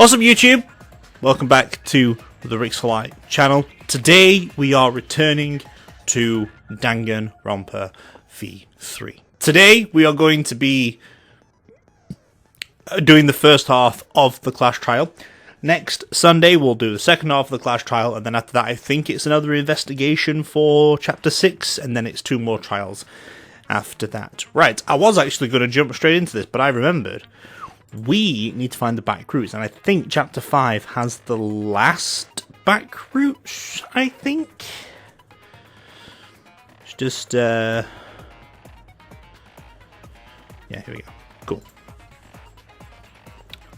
What's up, YouTube? Welcome back to the Rixxalight channel. Today we are returning to Danganronpa V3. Today we are going to be doing the first half of the Clash Trial. Next Sunday we'll do the second half of the Clash Trial, and then after that I think it's another investigation for Chapter 6, and then it's 2 more trials after that. Right, I was actually going to jump straight into this, but I remembered we need to find the back routes, and I think Chapter 5 has the last back routes, I think. It's just, yeah, here we go. Cool.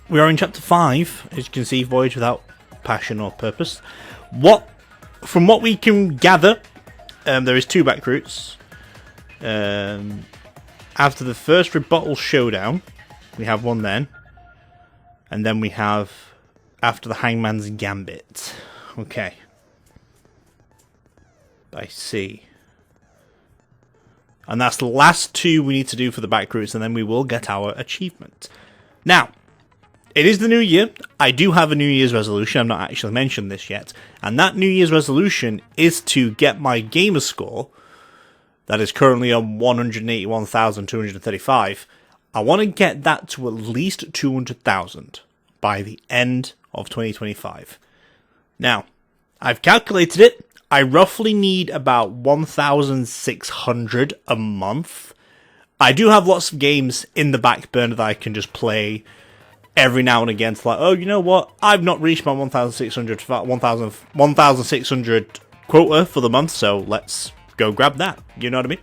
We are in Chapter 5, as you can see, Voyage Without Passion or Purpose. From what we can gather, there is 2 back routes. After the first rebuttal showdown, we have one then, and then we have after the Hangman's Gambit. Okay, I see. And that's the last 2 we need to do for the back routes, and then we will get our achievement. Now, it is the new year. I do have a New Year's resolution. I've not actually mentioned this yet, and that New Year's resolution is to get my gamer score, that is currently on 181,235. I want to get that to at least 200,000 by the end of 2025. Now, I've calculated it. I roughly need about 1,600 a month. I do have lots of games in the back burner that I can just play every now and again. It's like, oh, you know what? I've not reached my 1,600 quota for the month, so let's go grab that. You know what I mean?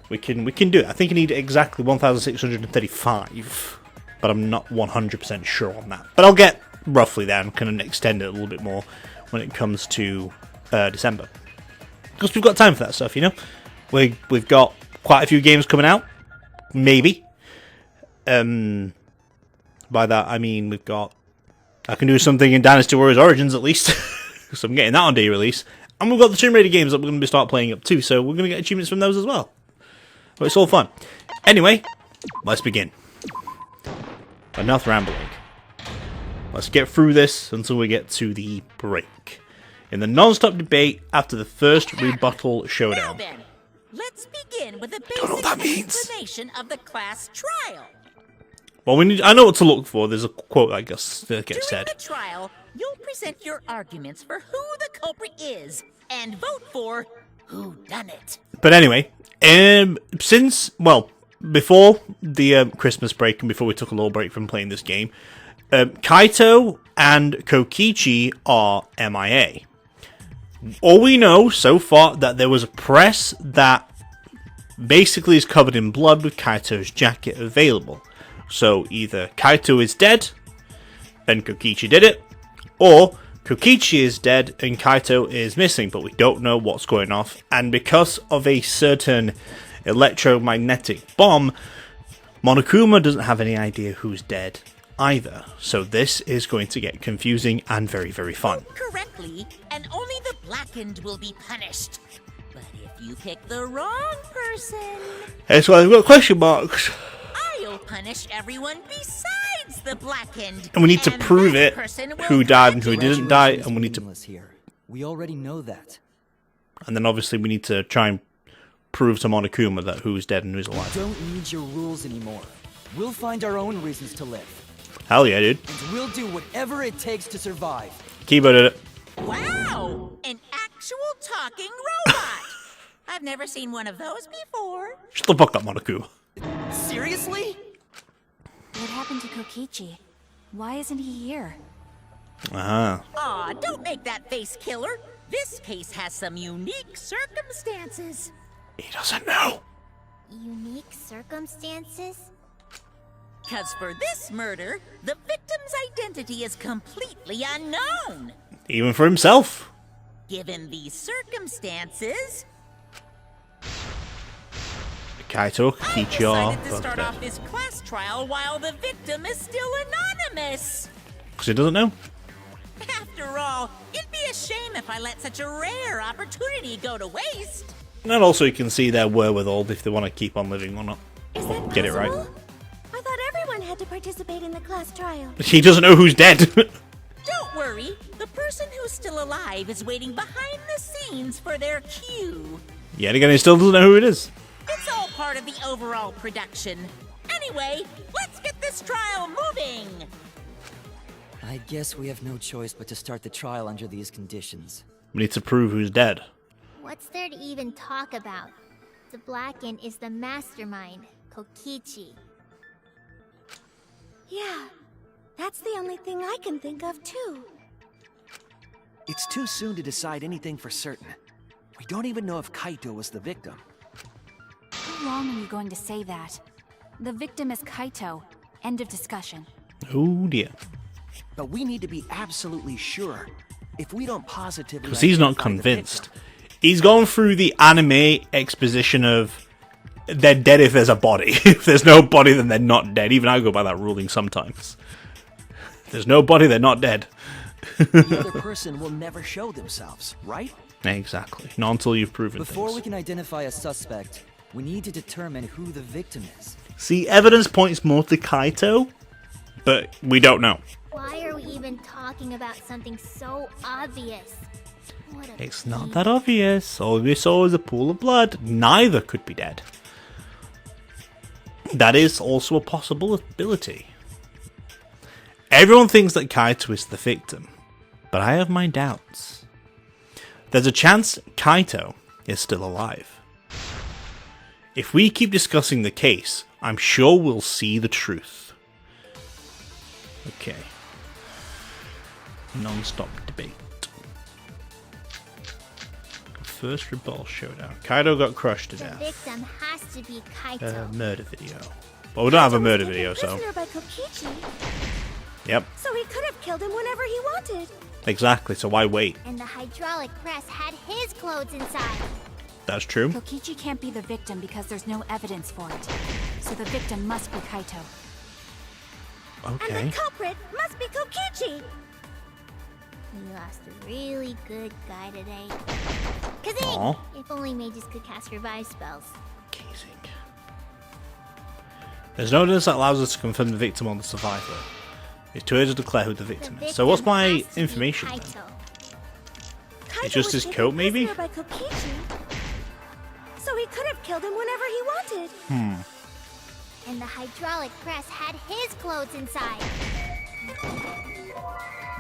We can do it. I think I need exactly 1,635, but I'm not 100% sure on that. But I'll get roughly there and kind of extend it a little bit more when it comes to December, because we've got time for that stuff. You know, we've got quite a few games coming out. Maybe. By that I mean I can do something in Dynasty Warriors Origins at least, because I'm getting that on day release. And we've got the Tomb Raider games that we're going to start playing up too, so we're going to get achievements from those as well. But it's all fun. Anyway, let's begin. Enough rambling. Let's get through this until we get to the break. In the non-stop debate after the first rebuttal showdown. Now then, let's begin with a basic explanation of the class trial. Well, I know what to look for. There's a quote, I guess, that gets said. During the trial, you'll present your arguments for who the culprit is and vote for who done it. But anyway, before the Christmas break and before we took a little break from playing this game, Kaito and Kokichi are MIA. All we know so far that there was a press that basically is covered in blood with Kaito's jacket available. So either Kaito is dead and Kokichi did it, or Kokichi is dead and Kaito is missing, but we don't know what's going on. And because of a certain electromagnetic bomb, Monokuma doesn't have any idea who's dead either. So this is going to get confusing and very, very fun. Vote correctly, and only the blackened will be punished. But if you pick the wrong person, that's why I've got question marks. I'll punish everyone besides the blackened. And we need to prove it, who died and who didn't die, and we need to... We already know that. And then obviously we need to try and prove to Monokuma that who's dead and who's alive. We don't need your rules anymore. We'll find our own reasons to live. Hell yeah, dude. And we'll do whatever it takes to survive. Kibo did it. Wow! An actual talking robot! I've never seen one of those before. Shut the fuck up, Monokuma. Seriously? What happened to Kokichi? Why isn't he here? Aw, don't make that face, killer. This case has some unique circumstances. He doesn't know. Unique circumstances? 'Cause for this murder, the victim's identity is completely unknown. Even for himself. Given these circumstances, Kaito, I Kokichi decided to are start dead. off this class trial while the victim is still anonymous. Because he doesn't know. After all, it'd be a shame if I let such a rare opportunity go to waste. And also you can see their wherewithal if they want to keep on living or not. Is that Get it right. possible? I thought everyone had to participate in the class trial. He doesn't know who's dead. Don't worry, the person who's still alive is waiting behind the scenes for their cue. Yet again, he still doesn't know who it is. It's all part of the overall production. Anyway, let's get this trial moving. I guess we have no choice but to start the trial under these conditions. We need to prove who's dead. What's there to even talk about? The Blackened is the mastermind, Kokichi. Yeah, that's the only thing I can think of too. It's too soon to decide anything for certain. We don't even know if Kaito was the victim. How long are you going to say that? The victim is Kaito. End of discussion. Oh dear. But we need to be absolutely sure. If we don't positively... Because he's not identify the convinced. victim- He's gone through the anime exposition of they're dead if there's a body. If there's no body, then they're not dead. Even I go by that ruling sometimes. If there's no body, they're not dead. The other person will never show themselves, right? Exactly. Not until you've proven Before things. we can identify a suspect, we need to determine who the victim is. See, evidence points more to Kaito, but we don't know. Why are we even talking about something so obvious? What a It's not pain. that obvious. All we saw was a pool of blood. Neither could be dead. That is also a possibility. Everyone thinks that Kaito is the victim, but I have my doubts. There's a chance Kaito is still alive. If we keep discussing the case, I'm sure we'll see the truth. Okay. Non-stop debate. First rebuttal showdown. Kaito got crushed to The death. victim has to be Kaito. Murder video. Well, we don't have a murder video, so... Prisoner by Kokichi, Yep, so he could have killed him whenever he wanted. exactly, so why wait? And the hydraulic press had his clothes inside. That's true. Kokichi can't be the victim because there's no evidence for it. So the victim must be Kaito. Okay. And the culprit must be Kokichi! We lost a really good guy today. Kazing! Aw. If only mages could cast revive spells. Casing. There's no evidence that allows us to confirm the victim or the survivor. It's too early to declare who the victim is. So what's my has to be information then? Kaito. Kaito just was his taken coat, maybe? prisoner by Kokichi, so he could have killed him whenever he wanted. And the hydraulic press had his clothes inside.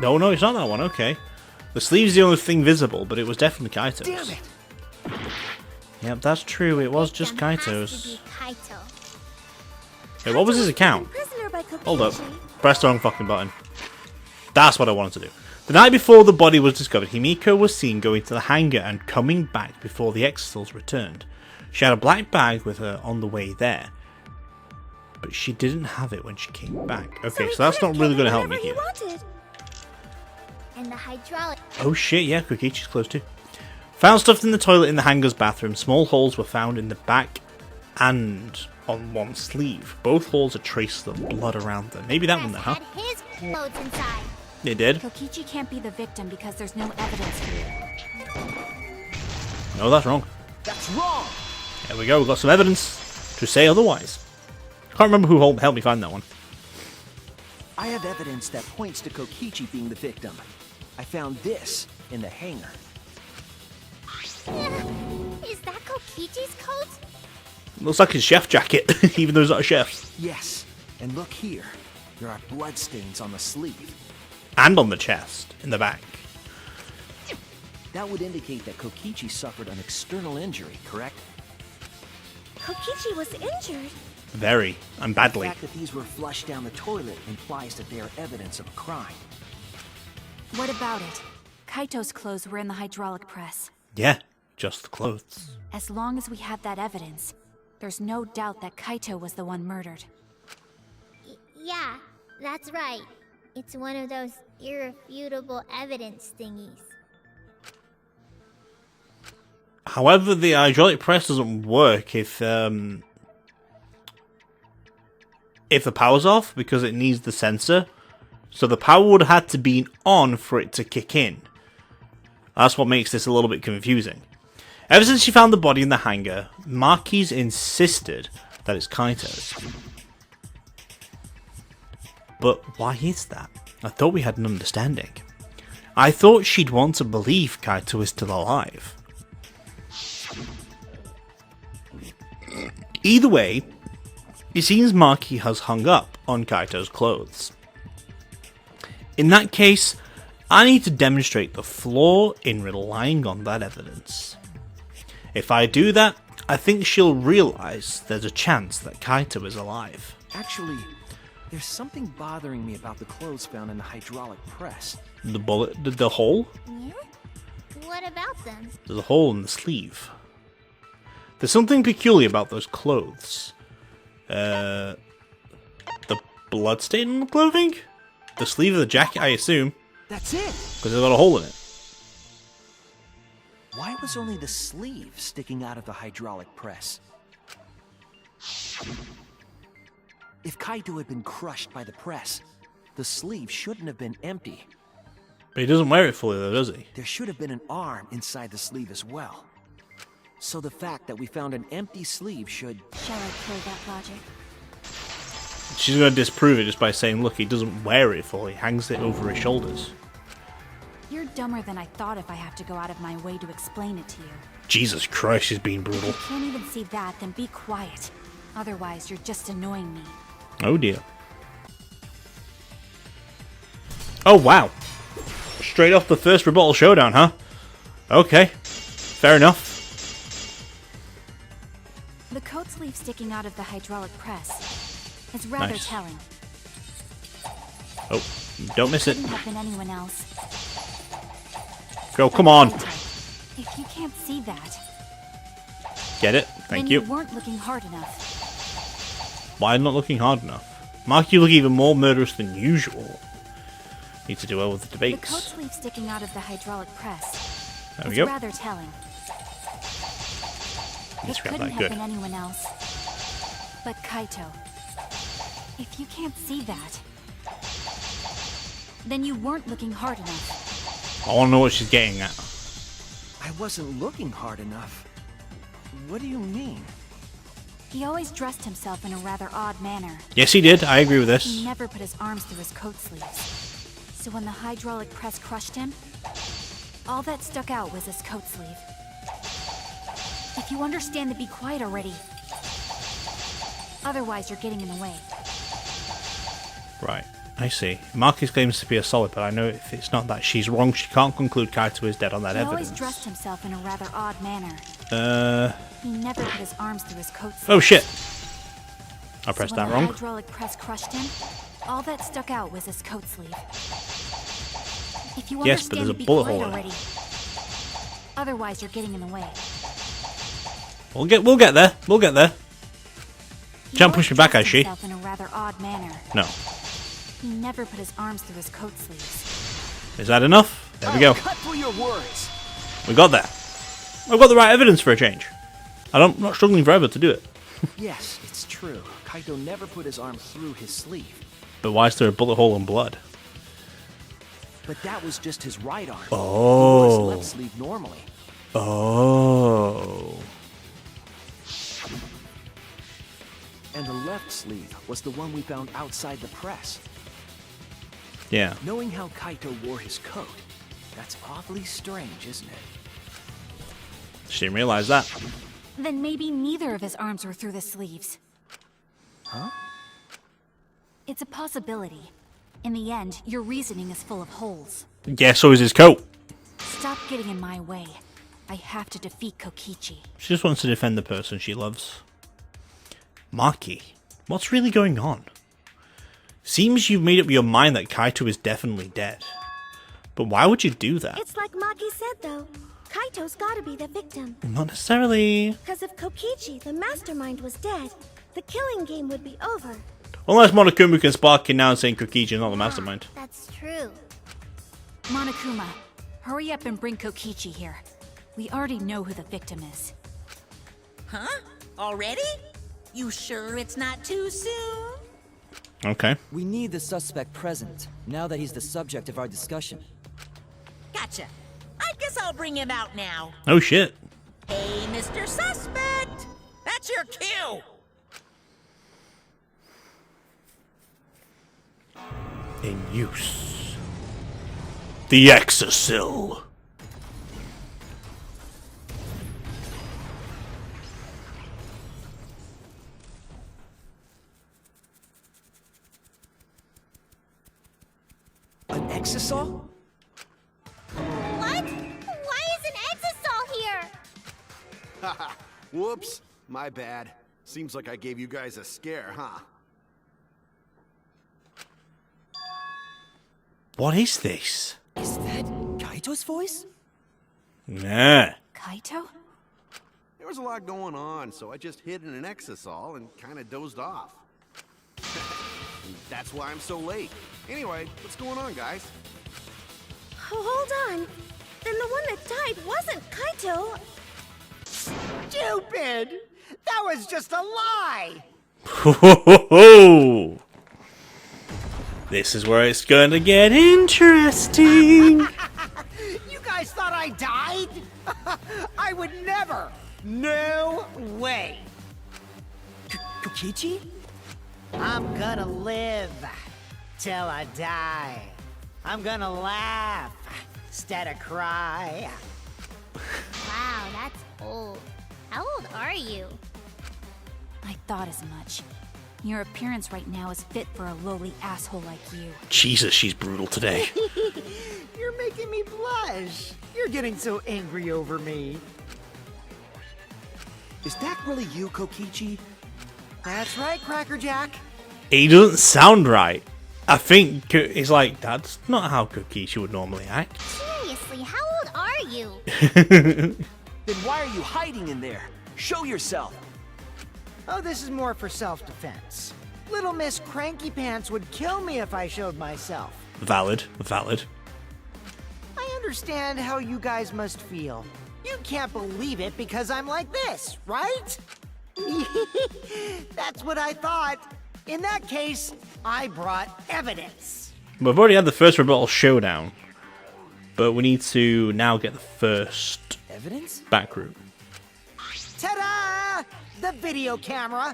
No, it's not that one, okay. The sleeve's the only thing visible, but it was definitely Kaito's. Damn it! Yep, that's true, it was just Victim has to Kaito's. be Kaito. Wait, what was Kaito his account? taken prisoner by Kokichi. Hold up. Press the wrong fucking button. That's what I wanted to do. The night before the body was discovered, Himiko was seen going to the hangar and coming back before the exfils returned. She had a black bag with her on the way there, but she didn't have it when she came back. Okay, he so that's could not have really killed going to him help me whenever here. he wanted. And the hydraulic Oh shit, yeah, Kokichi's close too. Found stuff in the toilet in the hangar's bathroom. Small holes were found in the back and on one sleeve. Both holes are traces of blood around them. Maybe that one then, press huh? had his clothes inside. It did. Kokichi can't be the victim because there's no evidence for it. No, that's wrong. That's wrong! There we go, we've got some evidence to say otherwise. Can't remember who helped me find that one. I have evidence that points to Kokichi being the victim. I found this in the hangar. Is that Kokichi's coat? Looks like his chef jacket, even though he's not a chef. Yes, and look here. There are bloodstains on the sleeve. And on the chest, in the back. That would indicate that Kokichi suffered an external injury, correct? Kokichi was injured. Very, and The badly. fact that these were flushed down the toilet implies that they are evidence of a crime. What about it? Kaito's clothes were in the hydraulic press. Yeah, just the clothes. As long as we have that evidence, there's no doubt that Kaito was the one murdered. Yeah, that's right. It's one of those irrefutable evidence thingies. However, the hydraulic press doesn't work if the power's off, because it needs the sensor. So the power would have had to be on for it to kick in. That's what makes this a little bit confusing. Ever since she found the body in the hangar, Marquis insisted that it's Kaito's. But why is that? I thought we had an understanding. I thought she'd want to believe Kaito is still alive. Either way, it seems Maki has hung up on Kaito's clothes. In that case, I need to demonstrate the flaw in relying on that evidence. If I do that, I think she'll realise there's a chance that Kaito is alive. Actually, there's something bothering me about the clothes found in the hydraulic press. The bullet, the hole? Yeah? What about them? There's a hole in the sleeve. There's something peculiar about those clothes. The blood stain on the clothing? The sleeve of the jacket, I assume. That's it! Because it's got a hole in it. Why was only the sleeve sticking out of the hydraulic press? If Kaito had been crushed by the press, the sleeve shouldn't have been empty. But he doesn't wear it fully though, does he? There should have been an arm inside the sleeve as well. So the fact that we found an empty sleeve should... Shall I kill that logic? She's going to disprove it just by saying, look, he doesn't wear it fully, he hangs it over his shoulders. You're dumber than I thought if I have to go out of my way to explain it to you. Jesus Christ, she's being brutal. If you can't even see that, then be quiet. Otherwise, you're just annoying me. Oh dear. Oh wow. Straight off the first rebuttal showdown, huh? Okay. Fair enough. The coat sleeve sticking out of the hydraulic press is rather Nice. telling. Oh, don't miss it. Couldn't have been anyone else. Go, come on. If you can't see that, Get it? then Thank you you. weren't looking hard enough. Why not looking hard enough? Mark, you look even more murderous than usual. Need to do well with the The coat debates. sleeve sticking out of the hydraulic press There we is go. rather telling. Let's It grab couldn't that have good. been anyone else but Kaito. If you can't see that, then you weren't looking hard enough. I want to know what she's getting at. I wasn't looking hard enough. What do you mean? He always dressed himself in a rather odd manner. Yes, he did. I agree with He this. never put his arms through his coat sleeves. So when the hydraulic press crushed him, all that stuck out was his coat sleeve. If you understand, then be quiet already. Otherwise, you're getting in the way. Right. I see. Marcus claims to be a solid, but I know if it's not that she's wrong, she can't conclude Kaito is dead on that He evidence. always dressed himself in a rather odd manner. He never put his arms through his coat sleeves. Oh shit. I So pressed when that the wrong. hydraulic press crushed him, all that stuck out was his coat sleeve. If you Yes, but understand, there's a be bullet quiet hole in it. already. Otherwise, you're getting in the way. We'll get there. We'll get there. He Can't always push me back, dressed has she? himself in a rather odd manner. No. He never put his arms through his coat sleeves. Is that enough? There we go. Cut through your words. We got there. I've got the right evidence for a change. I'm not struggling forever to do it. Yes, it's true. Kaito never put his arm through his sleeve. But why is there a bullet hole and blood? But that was just his right arm. Oh. He wore his left sleeve normally. Oh. And the left sleeve was the one we found outside the press. Yeah. Knowing how Kaito wore his coat, that's awfully strange, isn't it? She didn't realize that. Then maybe neither of his arms were through the sleeves. Huh? It's a possibility. In the end, your reasoning is full of holes. Yeah, so is his coat. Stop getting in my way. I have to defeat Kokichi. She just wants to defend the person she loves. Maki, what's really going on? Seems you've made up your mind that Kaito is definitely dead. But why would you do that? It's like Maki said, though. Kaito's gotta be the victim. Not necessarily. Because if Kokichi, the mastermind, was dead, the killing game would be over. Unless Monokuma can spark in now and saying Kokichi is not the mastermind. That's true. Monokuma, hurry up and bring Kokichi here. We already know who the victim is. Huh? Already? You sure it's not too soon? Okay. We need the suspect present, now that he's the subject of our discussion. Gotcha. I guess I'll bring him out now. Oh shit. Hey, Mr. Suspect! That's your cue! in use. The Exosil. An exisal? What? Why is an exisal here? Haha, whoops. My bad. Seems like I gave you guys a scare, huh? What is this? Is that Kaito's voice? Nah. Kaito? There was a lot going on, so I just hid in an exisal and kind of dozed off. And that's why I'm so late. Anyway, what's going on, guys? Oh, hold on. Then the one that died wasn't Kaito. Stupid! That was just a lie! Ho ho ho ho! This is where it's going to get interesting. You guys thought I died? I would never! No way! Kokichi? I'm gonna live till I die. I'm gonna laugh instead of cry. Wow, that's old. How old are you? I thought as much. Your appearance right now is fit for a lowly asshole like you. Jesus, she's brutal today. You're making me blush. You're getting so angry over me. Is that really you, Kokichi? That's right, Cracker Jack. He doesn't sound right. I think he's like, that's not how Kokichi would normally act. Seriously, how old are you? Then why are you hiding in there? Show yourself. Oh, this is more for self-defense. Little Miss Cranky Pants would kill me if I showed myself. Valid, valid. I understand how you guys must feel. You can't believe it because I'm like this, right? That's what I thought. In that case, I brought evidence. We've already had the first rebuttal showdown, but we need to now get the first Evidence? back route. Ta-da! The video camera.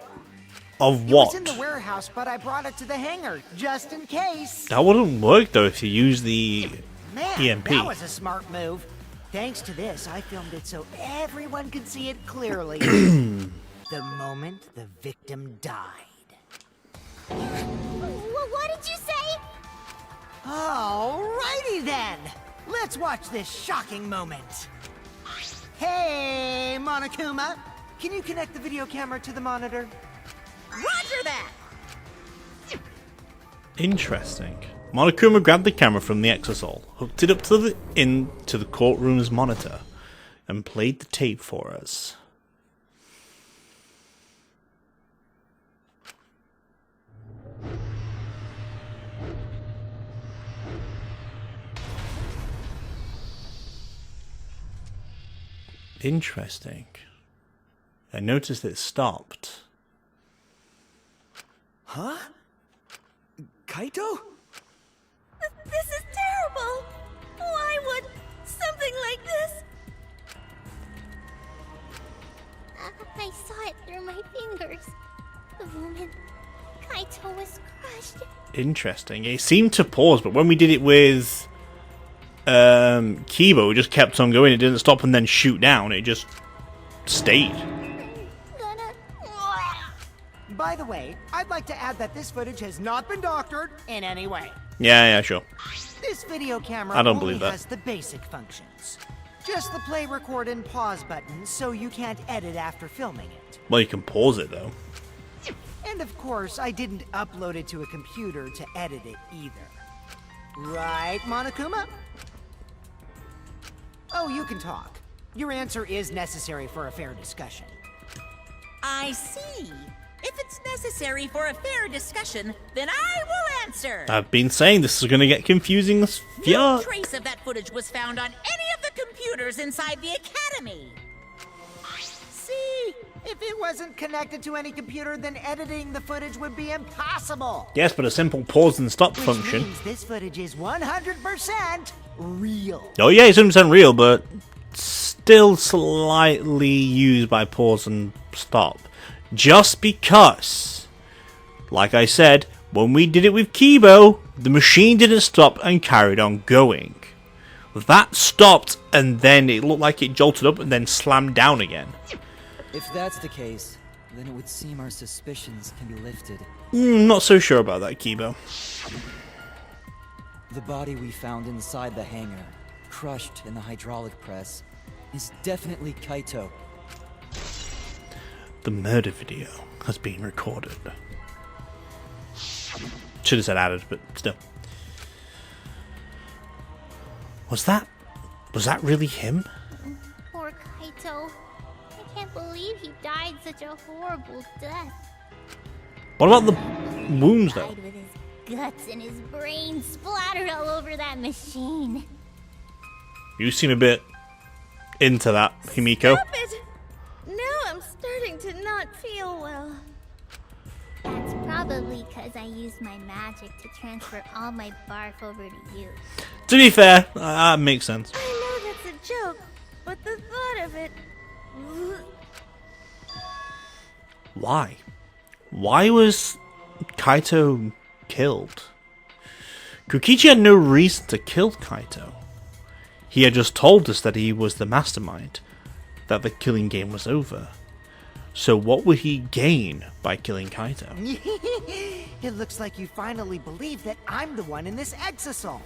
Of It what? was in the warehouse, but I brought it to the hangar just in case. That wouldn't work though if you use the Man, EMP. that was a smart move. Thanks to this, I filmed it so everyone could see it clearly. The moment the victim died. What did you say? Alrighty then. Let's watch this shocking moment. Hey, Monokuma. Can you connect the video camera to the monitor? Roger that! Interesting. Monokuma grabbed the camera from the Exosol, hooked it up to the courtroom's monitor, and played the tape for us. Interesting. I noticed it stopped. Huh? Kaito? This is terrible. Why would something like this? I saw it through my fingers. The moment Kaito was crushed. Interesting. It seemed to pause, but when we did it with Kibo, it just kept on going. It didn't stop and then shoot down. It just stayed. Gonna. By the way, I'd like to add that this footage has not been doctored in any way. Yeah, sure. This video camera I don't only believe that. has the basic functions. Just the play, record, and pause buttons, so you can't edit after filming it. Well, you can pause it though. And of course, I didn't upload it to a computer to edit it either. Right, Monokuma? Oh, you can talk. Your answer is necessary for a fair discussion. I see. If it's necessary for a fair discussion, then I will answer. I've been saying this is going to get confusing as No fuck. trace of that footage was found on any of the computers inside the academy. See? If it wasn't connected to any computer, then editing the footage would be impossible. Yes, but a simple pause and stop Which function. means this footage is 100% real. Oh yeah, it's 100% real, but still slightly used by pause and stop. Just because, like I said, when we did it with Kibo, The machine didn't stop and carried on going. That stopped and then it looked like it jolted up and then slammed down again. If that's the case, then it would seem our suspicions can be lifted. Not so sure about that, Kibo. The body we found inside the hangar, crushed in the hydraulic press, is definitely Kaito. The murder video has been recorded. Should have said added, but still. Was that really him? Poor Kaito. I can't believe he died such a horrible death. What about the wounds though? Died with his guts and his brains splattered all over that machine. You seem a bit into that, Himiko. Stop it! Now I'm starting to not feel well. That's probably because I used my magic to transfer all my barf over to you. To be fair, that makes sense. I know that's a joke, but the thought of it... Why? Why was Kaito killed? Kokichi had no reason to kill Kaito. He had just told us that he was the mastermind, that the killing game was over. So what would he gain by killing Kaito? It looks like you finally believe that I'm the one in this exosome.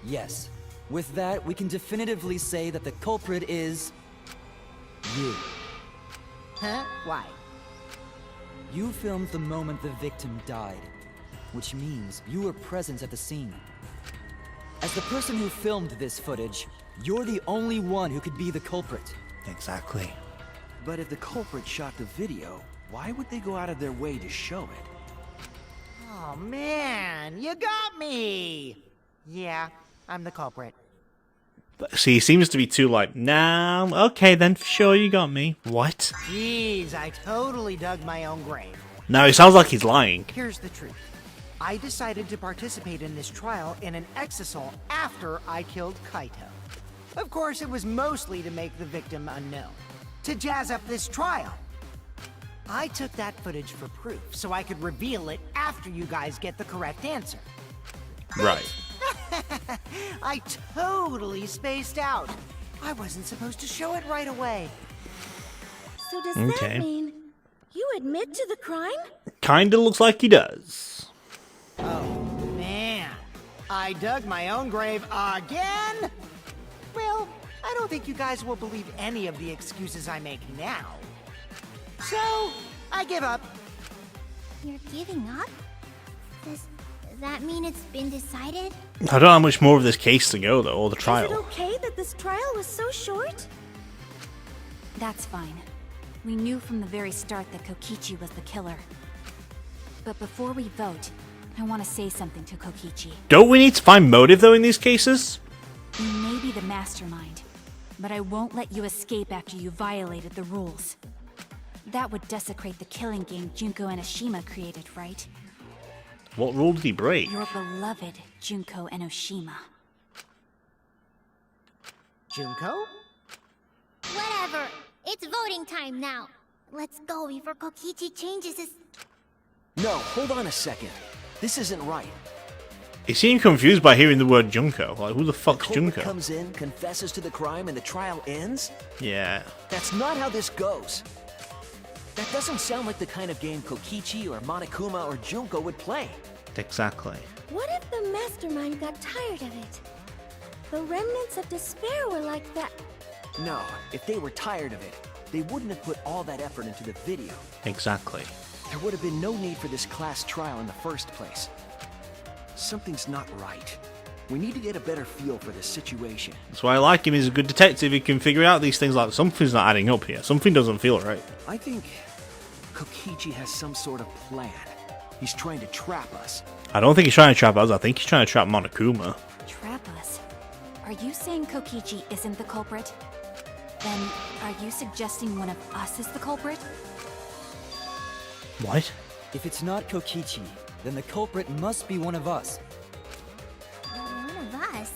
Yes. With that, we can definitively say that the culprit is... you. Huh? Why? You filmed the moment the victim died, which means you were present at the scene. As the person who filmed this footage, you're the only one who could be the culprit. Exactly. But if the culprit shot the video, why would they go out of their way to show it? Oh man, you got me! Yeah, I'm the culprit. See, he seems to be too like, nah, okay then, sure you got me. What? Jeez, I totally dug my own grave. No, it sounds like he's lying. Here's the truth. I decided to participate in this trial in an exosol after I killed Kaito. Of course, it was mostly to make the victim unknown, to jazz up this trial. I took that footage for proof, so I could reveal it after you guys get the correct answer. Right. I totally spaced out. I wasn't supposed to show it right away. So does Okay. that mean you admit to the crime? Kinda looks like he does. Oh, man. I dug my own grave again? Well, I don't think you guys will believe any of the excuses I make now. So, I give up. You're giving up? Does that mean it's been decided? I don't know how much more of this case to go though, or the Is it trial. okay that this trial was so short? That's fine. We knew from the very start that Kokichi was the killer. But before we vote, I want to say something to Kokichi. Don't we need to find motive though in these cases? You may be the mastermind, but I won't let you escape after you violated the rules. That would desecrate the killing game Junko Enoshima created, right? What rule did he break? Your beloved Junko Enoshima. Junko? Whatever. It's voting time now. Let's go before Kokichi changes his... No, hold on a second. This isn't right. He seemed confused by hearing the word Junko. Like, who the fuck's Culprit Junko? comes in, confesses to the crime, and the trial ends? Yeah. That's not how this goes. That doesn't sound like the kind of game Kokichi or Monokuma or Junko would play. Exactly. What if the mastermind got tired of it? The remnants of despair were like that. No, if they were tired of it, they wouldn't have put all that effort into the video. Exactly. There would have been no need for this class trial in the first place. Something's not right. We need to get a better feel for the situation. That's why I like him. He's a good detective. He can figure out these things like something's not adding up here. Something doesn't feel right. I think Kokichi has some sort of plan. He's trying to trap us. I don't think he's trying to trap us. I think he's trying to trap Monokuma. Trap us? Are you saying Kokichi isn't the culprit? Then, are you suggesting one of us is the culprit? What? If it's not Kokichi, then the culprit must be one of us. One of us?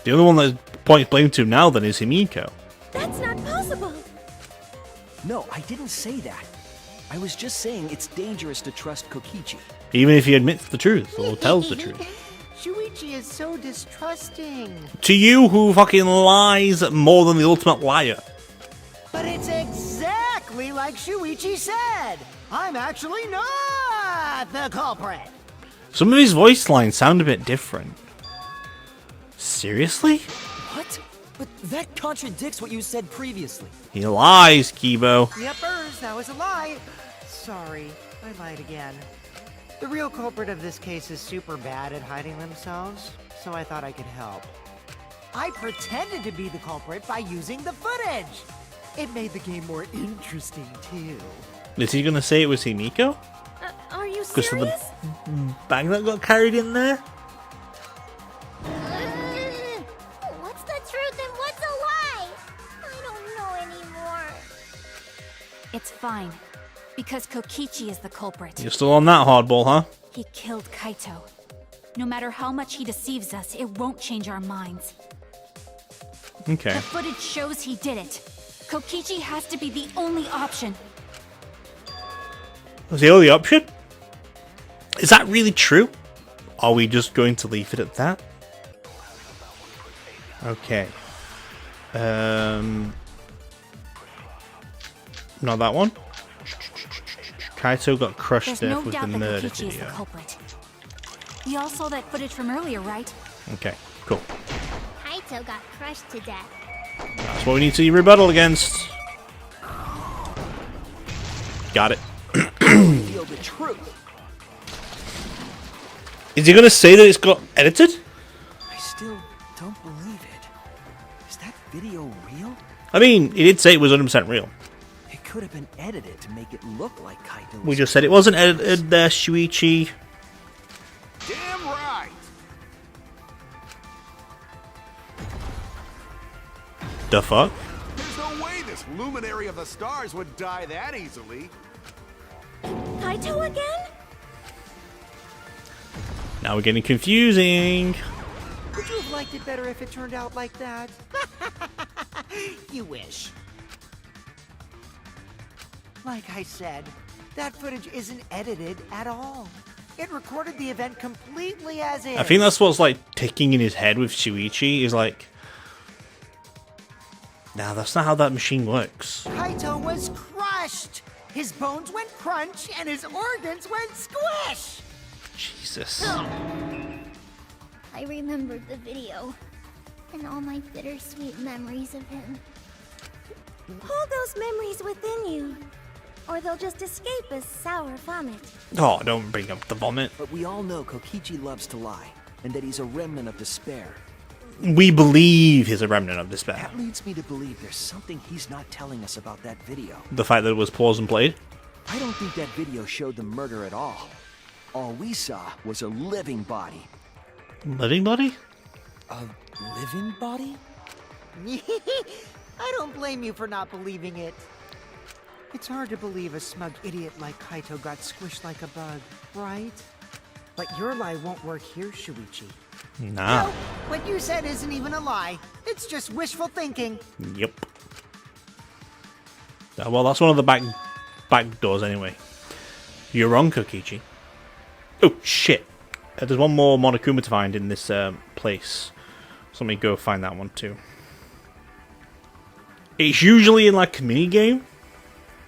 The only one that points blame to now then is Himiko. That's not possible. No, I didn't say that. I was just saying it's dangerous to trust Kokichi. Even if he admits the truth or tells the truth. Shuichi is so distrusting. To you who fucking lies more than the ultimate liar. But it's exactly like Shuichi said. I'm actually not the culprit. Some of his voice lines sound a bit different. Seriously? What? But that contradicts what you said previously. He lies, Kibo. Yepers, that was a lie. Sorry, I lied again. The real culprit of this case is super bad at hiding themselves, so I thought I could help. I pretended to be the culprit by using the footage. It made the game more interesting, too. Is he gonna say it was Himiko? Are you Because of the serious? bag that got carried in there? What's the truth and what's a lie? I don't know anymore. It's fine. Because Kokichi is the culprit. You're still on that hardball, huh? He killed Kaito. No matter how much he deceives us, it won't change our minds. Okay. The footage shows he did it. Kokichi has to be the only option. Was the only option? Is that really true? Are we just going to leave it at that? Okay. Not that one. Kaito got crushed There's death no with doubt the that murder Kokichi is the video. culprit. We all saw that footage from earlier, right? Okay, cool. Kaito got crushed to death. That's what we need to rebuttal against. Got it. Feel the truth. Is he gonna say that it's got edited? I still don't believe it. Is that video real? I mean, he did say it was 100% real. It could have been edited to make it look like Kaito was... We just said it wasn't edited there, Shuichi. Damn right! The fuck? There's no way this luminary of the stars would die that easily. Kaito again? Now we're getting confusing. Would you have liked it better if it turned out like that? You wish. Like I said, that footage isn't edited at all. It recorded the event completely as is. I think that's what's like ticking in his head with Shuichi is like, nah, that's not how that machine works. Kaito was crushed. His bones went crunch and his organs went squish. Jesus. I remembered the video and all my bittersweet memories of him. Hold those memories within you, or they'll just escape as sour vomit. Oh, don't bring up the vomit. But we all know Kokichi loves to lie, and that he's a remnant of despair. We believe he's a remnant of despair. That leads me to believe there's something he's not telling us about that video. The fact that it was paused and played. I don't think that video showed the murder at all. All we saw was a living body. Living body? A living body? I don't blame you for not believing it. It's hard to believe a smug idiot like Kaito got squished like a bug, right? But your lie won't work here, Shuichi. Nah. No, what you said isn't even a lie. It's just wishful thinking. Yep. Well, that's one of the back doors anyway. You're wrong, Kokichi. Oh, shit. There's one more Monokuma to find in this place. So let me go find that one too. It's usually in like a mini game.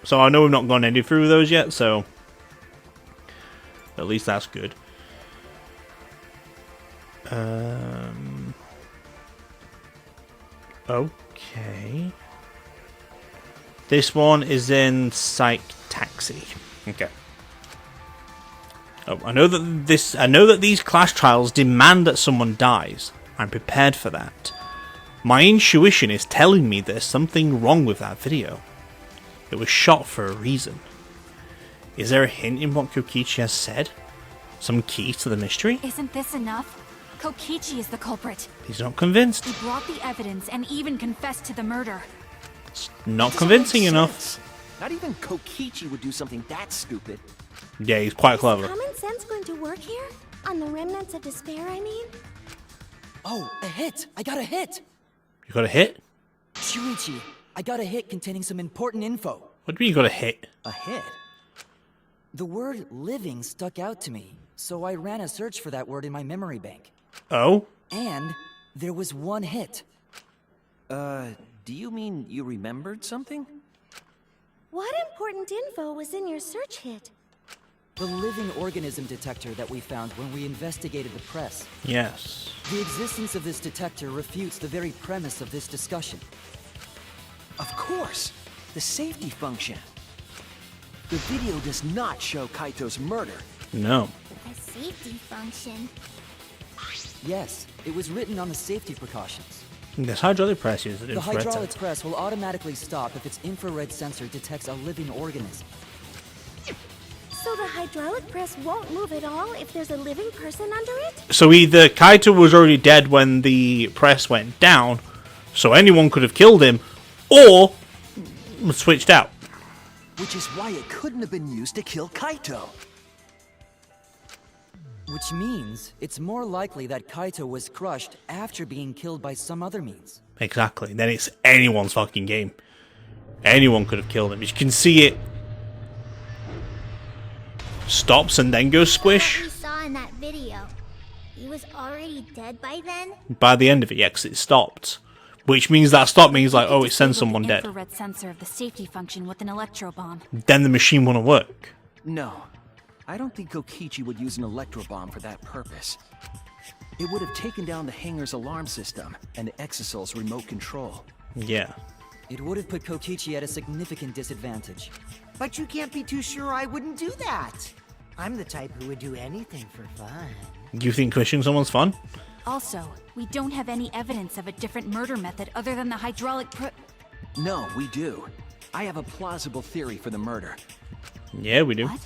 So I know we've not gone any through those yet, so at least that's good. Okay. This one is in Psych Taxi. Okay. Oh, I know that these class trials demand that someone dies. I'm prepared for that. My intuition is telling me there's something wrong with that video. It was shot for a reason. Is there a hint in what Kokichi has said? Some key to the mystery? Isn't this enough? Kokichi is the culprit. He's not convinced. He brought the evidence and even confessed to the murder. It's not convincing enough. Not even Kokichi would do something that stupid. Yeah, he's quite clever. Is common sense going to work here? On the remnants of despair, I mean? Oh, a hit! I got a hit! You got a hit? Shuichi, I got a hit containing some important info. What do you mean you got a hit? A hit? The word living stuck out to me, so I ran a search for that word in my memory bank. Oh? And there was one hit. Do you mean you remembered something? What important info was in your search hit? The living organism detector that we found when we investigated the press. Yes. The existence of this detector refutes the very premise of this discussion. Of course! The safety function. The video does not show Kaito's murder. No. A safety function. Yes, it was written on the safety precautions. This hydraulic press is an The infrared hydraulic sensor. press will automatically stop if its infrared sensor detects a living organism. So the hydraulic press won't move at all if there's a living person under it? So either Kaito was already dead when the press went down, so anyone could have killed him, or switched out. Which is why it couldn't have been used to kill Kaito. Which means it's more likely that Kaito was crushed after being killed by some other means. Exactly. Then it's anyone's fucking game. Anyone could have killed him. You can see it stops and then goes squish. We saw in that video. He was already dead by then? By the end of it, yeah, 'cause it stopped. Which means that stop means like, oh, it sends someone dead. Infrared sensor of the safety function with an electro bomb. Then the machine wouldn't work. No. I don't think Kokichi would use an electrobomb for that purpose. It would have taken down the hangar's alarm system and the Exosol's remote control. Yeah. It would have put Kokichi at a significant disadvantage. But you can't be too sure I wouldn't do that. I'm the type who would do anything for fun. You think crushing someone's fun? Also, we don't have any evidence of a different murder method other than the hydraulic No, we do. I have a plausible theory for the murder. Yeah, we do. What?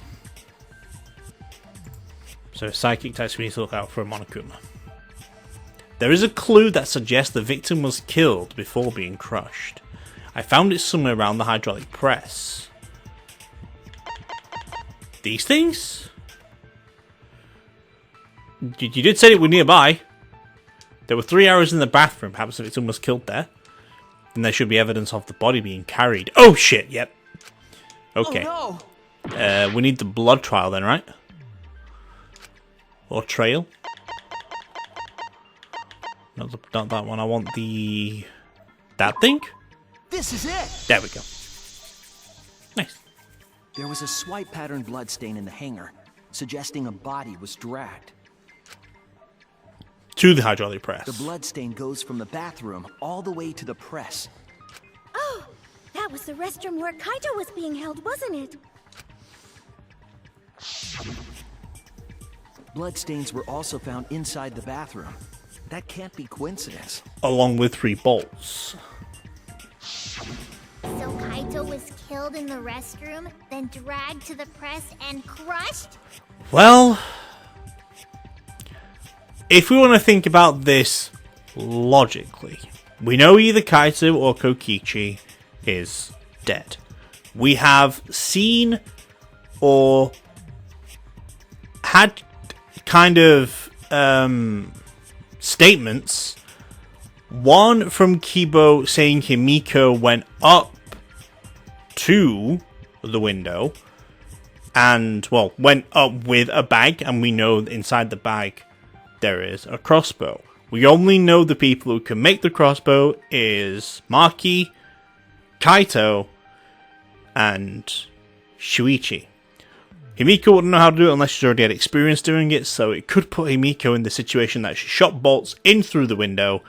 So psychic types, we need to look out for a Monokuma. There is a clue that suggests the victim was killed before being crushed. I found it somewhere around the hydraulic press. These things? You did say it were nearby. There were 3 hours in the bathroom. Perhaps the victim was killed there. Then there should be evidence of the body being carried. Oh shit, yep. Okay. Oh no! We need the blood trial then, right? Or trail? Not that one. I want the... that thing? This is it! There we go. Nice. There was a swipe pattern bloodstain in the hangar, suggesting a body was dragged. To the hydraulic press. The bloodstain goes from the bathroom all the way to the press. Oh, that was the restroom where Kaito was being held, wasn't it? Bloodstains were also found inside the bathroom. That can't be coincidence. Along with 3 bolts. So Kaito was killed in the restroom, then dragged to the press and crushed? Well... if we want to think about this logically, we know either Kaito or Kokichi is dead. We have seen or had kind of statements. One from Kibo saying Himiko went up to the window and, well, went up with a bag, and we know that inside the bag there is a crossbow. We only know the people who can make the crossbow is Maki, Kaito, and Shuichi. Himiko wouldn't know how to do it unless she's already had experience doing it, so it could put Himiko in the situation that she shot bolts in through the window,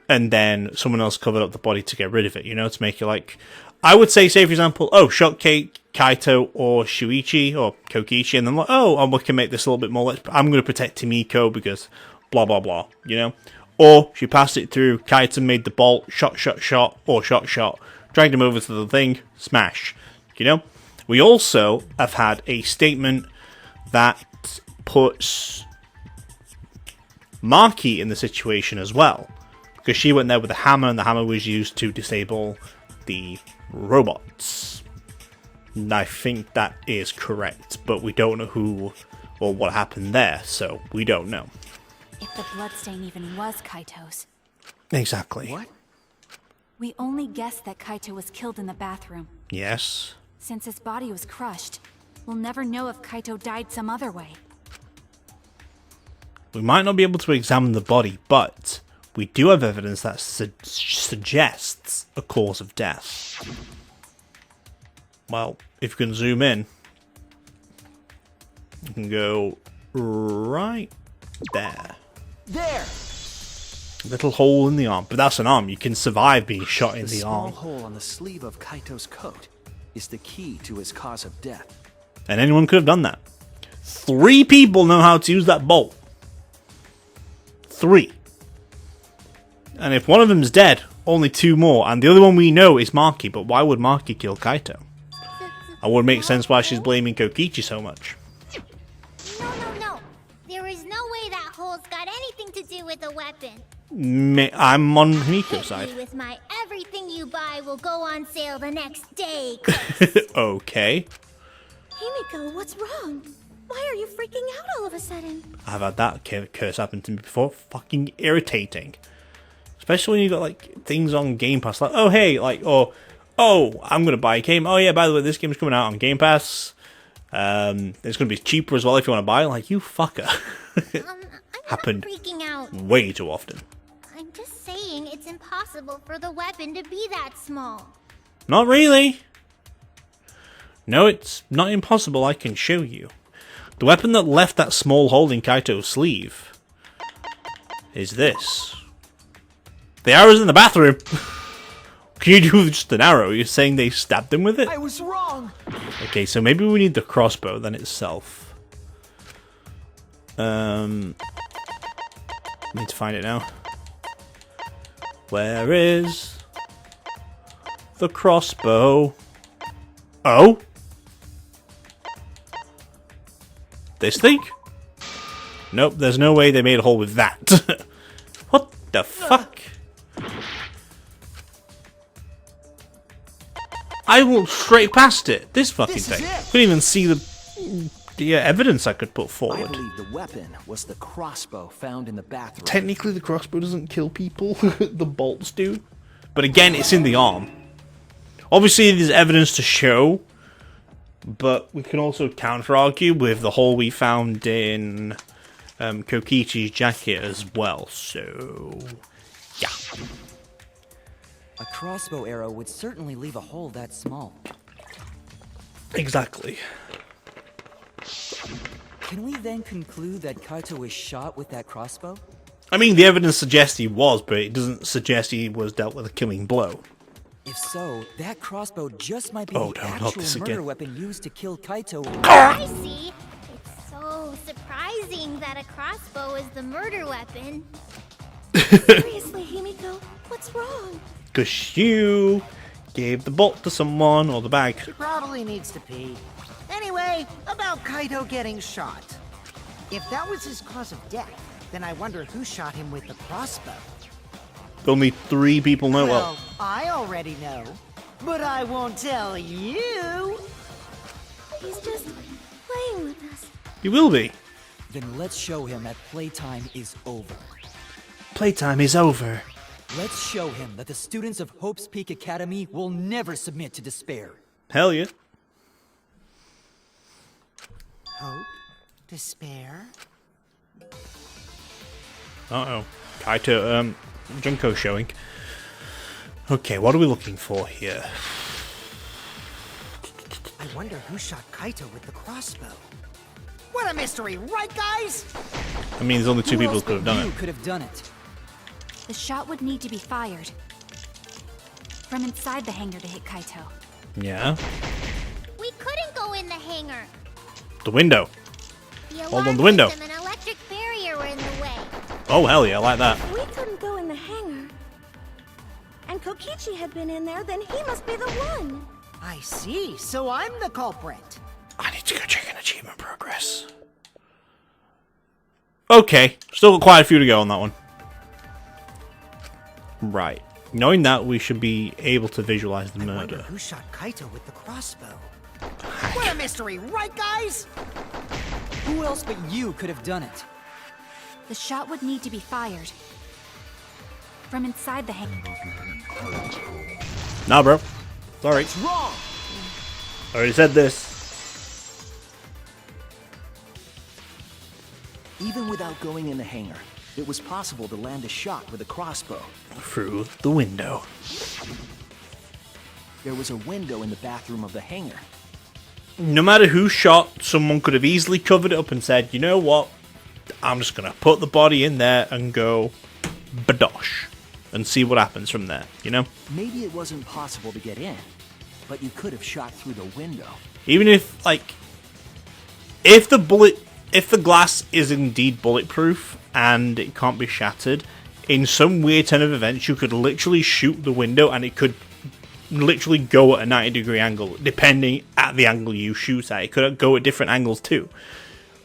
and then someone else covered up the body to get rid of it, you know, to make it like... I would say, for example, oh, shot Kaito or Shuichi or Kokichi, and then like, oh, we can make this a little bit more. I'm going to protect Himiko because blah, blah, blah, you know? Or she passed it through, Kaito made the bolt, shot, or shot, dragged him over to the thing, smash, you know? We also have had a statement that puts Maki in the situation as well, because she went there with a hammer, and the hammer was used to disable the robots. And I think that is correct, but we don't know who or what happened there, so we don't know. If the bloodstain even was Kaito's. Exactly. What? We only guessed that Kaito was killed in the bathroom. Yes. Since his body was crushed, we'll never know if Kaito died some other way. We might not be able to examine the body, but we do have evidence that suggests a cause of death. Well, if you can zoom in, you can go right there. There! Little hole in the arm, but that's an arm. You can survive being shot in the small arm. hole on the sleeve of Kaito's coat is the key to his cause of death. And anyone could have done that. 3 people know how to use that bolt. 3. And if one of them's dead, only 2 more. And the other one we know is Maki, but why would Maki kill Kaito? I would make sense why she's blaming Kokichi so much. No. There is no way that hole's got anything to do with a weapon. I'm on Himiko's side. Hit me with my everything you buy will go on sale the next day. Okay. Himiko, what's wrong? Why are you freaking out all of a sudden? I've had that curse happen to me before. Fucking irritating. Especially when you got like things on Game Pass. Like, oh hey, like, or oh, I'm gonna buy a game. Oh yeah, by the way, this game's coming out on Game Pass. It's gonna be cheaper as well if you want to buy it. Like, you fucker. I'm Happened not freaking out. way too often. I'm just saying it's impossible for the weapon to be that small. Not really. No, it's not impossible. I can show you. The weapon that left that small hole in Kaito's sleeve is this. The arrow's in the bathroom. Can you do with just an arrow? You're saying they stabbed him with it? I was wrong! Okay, so maybe we need the crossbow then itself. Need to find it now. Where is the crossbow? Oh? This thing? Nope, there's no way they made a hole with that. What the fuck? I walked straight past it. This fucking thing. Couldn't even see the evidence I could put I forward. believe the weapon was the crossbow found in the bathroom. Technically, the crossbow doesn't kill people. The bolts do. But again, it's in the arm. Obviously, there's evidence to show. But we can also counter-argue with the hole we found in Kokichi's jacket as well. So, yeah. A crossbow arrow would certainly leave a hole that small. Exactly. Can we then conclude that Kaito was shot with that crossbow? I mean, the evidence suggests he was, but it doesn't suggest he was dealt with a killing blow. If so, that crossbow just might be Oh, the no, not actual this murder again. weapon used to kill Kaito. I see. It's so surprising that a crossbow is the murder weapon. Seriously, Himiko, what's wrong? Because you gave the bolt to someone, or the bag. She probably needs to pee. Anyway, about Kaito getting shot. If that was his cause of death, then I wonder who shot him with the crossbow. Only 3 people know. Well, I already know, but I won't tell you. He's just playing with us. He will be. Then let's show him that playtime is over. Playtime is over. Let's show him that the students of Hope's Peak Academy will never submit to despair. Hell yeah. Hope? Despair? Uh-oh. Kaito, Junko showing. Okay, what are we looking for here? I wonder who shot Kaito with the crossbow. What a mystery, right guys? I mean, there's only 2 Who people else who could have but done you it. could have done it. The shot would need to be fired from inside the hangar to hit Kaito. Yeah. We couldn't go in the hangar. The window. The Hold on, alarm the window. system and electric barrier were in the way. Oh, hell yeah, I like that. We couldn't go in the hangar. And Kokichi had been in there, then he must be the one. I see, so I'm the culprit. I need to go check an achievement progress. Okay, still got quite a few to go on that one. Right. Knowing that, we should be able to visualize the I wonder murder. who shot Kaito with the crossbow. What a mystery, right guys? Who else but you could have done it? The shot would need to be fired from inside the hangar. Nah, bro. Sorry. Wrong! I already said this. Even without going in the hangar, it was possible to land a shot with a crossbow. Through the window. There was a window in the bathroom of the hangar. No matter who shot, someone could have easily covered it up and said, you know what? I'm just going to put the body in there and go badosh. And see what happens from there, you know? Maybe it wasn't possible to get in, but you could have shot through the window. Even if, like, if the glass is indeed bulletproof and it can't be shattered, in some weird turn of events, you could literally shoot the window and it could literally go at a 90-degree angle, depending at the angle you shoot at. It could go at different angles too.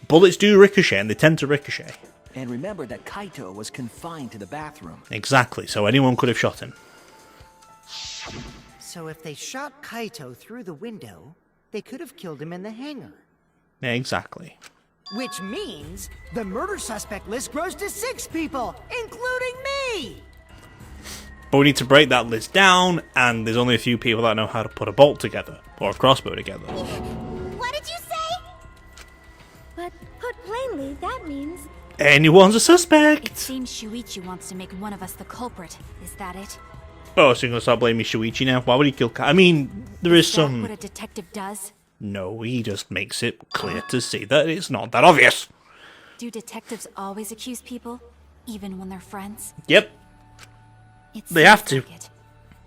Bullets do ricochet, and they tend to ricochet. And remember that Kaito was confined to the bathroom. Exactly, so anyone could have shot him. So if they shot Kaito through the window, they could have killed him in the hangar. Exactly. Which means the murder suspect list grows to 6 people, including me! But we need to break that list down, and there's only a few people that know how to put a bolt together, or a crossbow together. What did you say? But put plainly, that means Anyone's a It suspect! seems Shuichi wants to make one of us the culprit. Is that it? Oh, so you're gonna start blaming Shuichi now? Why would he kill I mean, there is Is that some... what a detective does? No, he just makes it clear to see that it's not that obvious. Do detectives always accuse people, even when they're friends? Yep. It They have seems to. like it.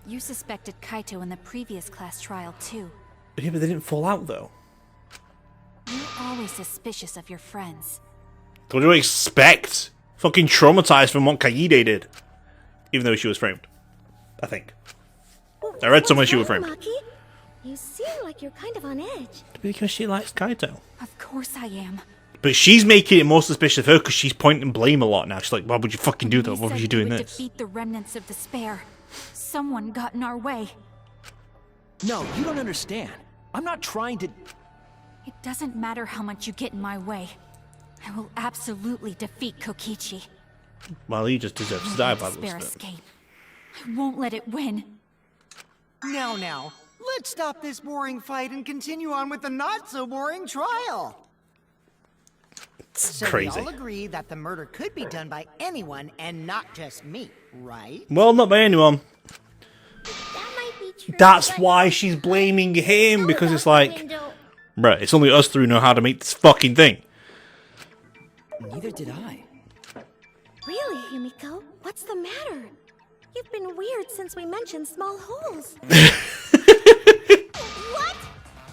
You suspected Kaito in the previous class trial, too. Yeah, but they didn't fall out, though. You're always suspicious of your friends. What do you expect? Fucking traumatized from what Kaide did. Even though she was framed. I think. I read somewhere she was framed. Maki? You seem like you're kind of on edge. Because she likes Kaito. Of course I am. But she's making it more suspicious of her because she's pointing blame a lot now. She's like, why would you fucking do that? You Why would said you doing would this? defeat the remnants of despair. Someone got in our way. No, you don't understand. I'm not trying to... It doesn't matter how much you get in my way. I will absolutely defeat Kokichi. Well, he just deserves to I die won't by let despair this. escape. I won't let it win. Now, let's stop this boring fight and continue on with the not-so-boring trial. It's So crazy. we all agree that the murder could be done by anyone and not just me, right? Well, not by anyone. That might be true. That's but why she's blaming him, know because about it's the like, window. right, it's only us three who know how to make this fucking thing. Neither did I. Really, Himiko? What's the matter? You've been weird since we mentioned small holes. What?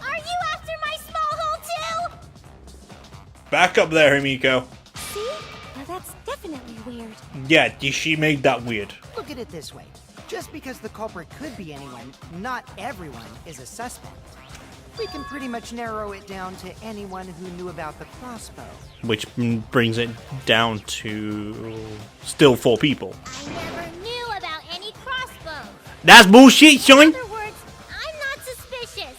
Are you after my small hole too? Back up there, Himiko. See? Now that's definitely weird. Yeah, she made that weird. Look at it this way. Just because the culprit could be anyone, not everyone is a suspect. We can pretty much narrow it down to anyone who knew about the crossbow. Which brings it down to still 4 people. I never knew about any crossbows. That's bullshit, son! In other words, I'm not suspicious.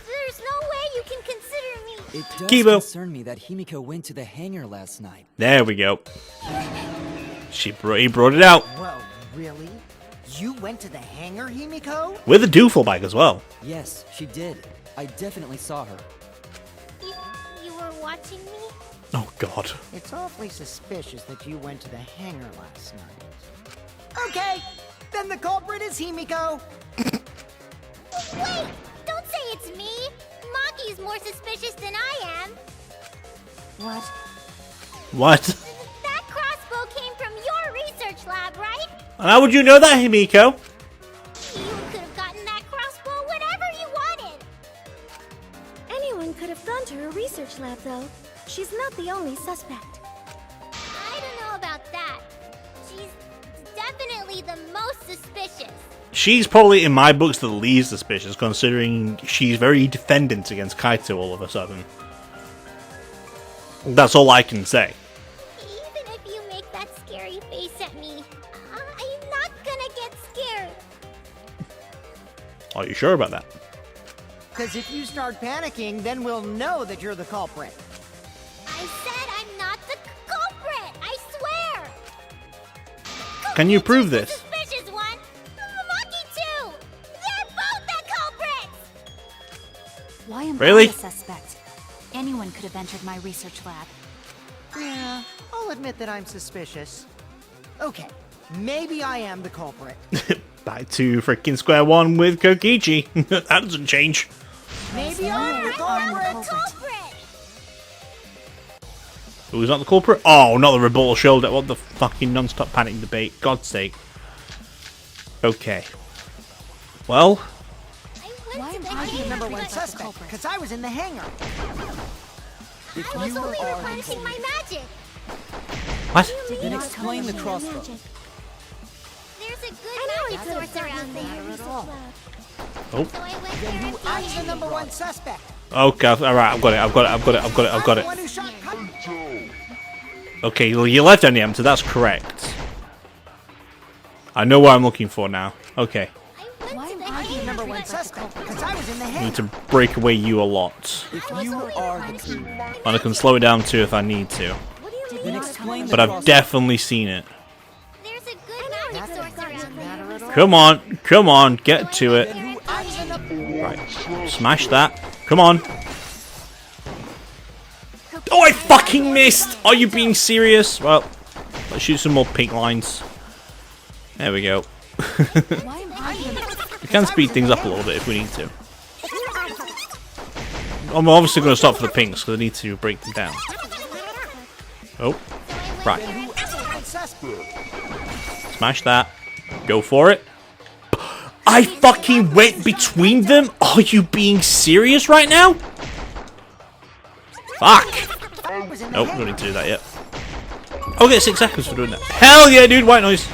There's no way you can consider me. It does Kibo. concern me that Himiko went to the hangar last night. There we go. He brought it out. Whoa, really? You went to the hangar, Himiko? With a doofle bag as well. Yes, she did. I definitely saw her. You were watching me? Oh god. It's awfully suspicious that you went to the hangar last night. Okay, then the culprit is Himiko. Wait! Don't say it's me! Maki's more suspicious than I am. What? What? That crossbow came from your research lab, right? How would you know that, Himiko? You could have gotten that crossbow whenever you wanted. Anyone could have gone to her research lab, though. She's not the only suspect. I don't know about that. She's definitely the most suspicious. She's probably, in my books, the least suspicious, considering she's very defendant against Kaito all of a sudden. That's all I can say. Even if you make that scary face at me, I'm not gonna get scared. Are you sure about that? Because if you start panicking, then we'll know that you're the culprit. I said I'm not the culprit. I swear. Can you prove Kokichi's the this? Suspicious one. Maki too. They're both the culprits. Why am Really? I a suspect? Anyone could have entered my research lab. Yeah, I'll admit that I'm suspicious. Okay, maybe I am the culprit. Back to freaking square one with Kokichi. That doesn't change. Maybe I'm the culprit. Who's not the culprit? Oh, not the rebuttal shoulder. What the fucking non-stop panic debate. God's sake. Okay. Well. Why am I I'm the number one suspect, because I was in the hangar. If I was you only are replenishing my magic. What? then explain the crossbow. There's a good magic source around there. Oh. So I went there and I'm the number one suspect. Okay, alright, I've got it, I've got it, I've got it, I've got it, I've got I'm it. the one who shot Kaito. Okay, well, you left on the empty, that's correct. I know what I'm looking for now. Okay. Why am I'm the number one suspect, because I was in the I hangar. need to break away you a lot. If you are the key, And I can slow it down too if I need to. then explain the But I've crossbow. definitely seen it. There's a good magic source around there. Come on, get to it. Right, smash that. Come on. Oh, I fucking missed! Are you being serious? Well, let's shoot some more pink lines. There we go. We can speed things up a little bit if we need to. I'm obviously going to stop for the pinks because I need to break them down. Oh, right. Smash that. Go for it. I fucking went between them? Are you being serious right now? Fuck. Nope, don't need to do that yet. I'll get 6 seconds for doing that. Hell yeah, dude, white noise.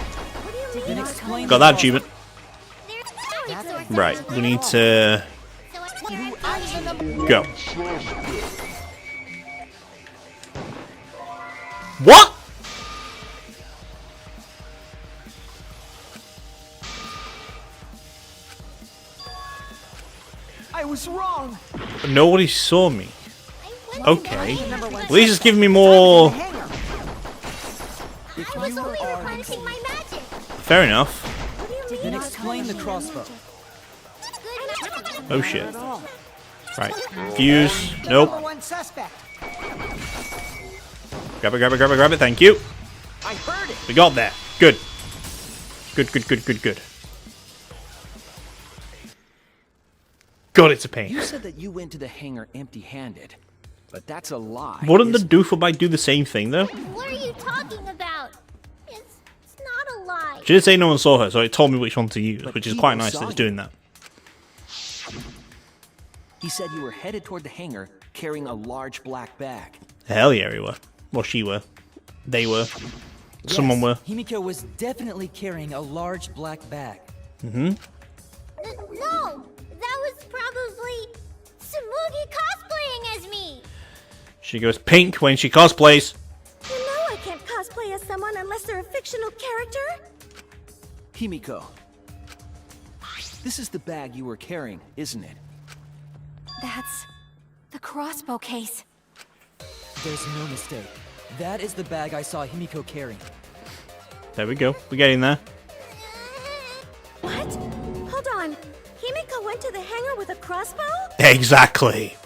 Then explain Got the that crossbow. achievement. Right, we need to go. What? I was wrong. Nobody saw me. Okay. At least it's giving me more. If I was you only are replenishing my magic. Fair enough. then explain the crossbow. Oh shit. Right. Fuse. Nope. Number one suspect. Grab it, grab it, grab it, grab it. Thank you. I heard it. We got there. Good. Good, good, good, good, good. God, it's a pain. You said that you went to the hangar empty-handed, but that's a lie. Wouldn't the isn't doofabite do the same thing, though? What are you talking about? It's not a lie. She did say no one saw her, so it told me which one to use, But which is people quite nice saw that it's you. doing that. He said you were headed toward the hangar carrying a large black bag. Hell yeah, we were. Well, she were. They were. Someone were. Himiko was definitely carrying a large black bag. No, that was probably Tsumugi cosplaying as me. She goes pink when she cosplays. You know I can't cosplay as someone unless they're a fictional character. Himiko, this is the bag you were carrying, isn't it? That's the crossbow case. There's no mistake. That is the bag I saw Himiko carrying. There we go. We're getting there. What? Hold on. Himiko went to the hangar with a crossbow? Exactly.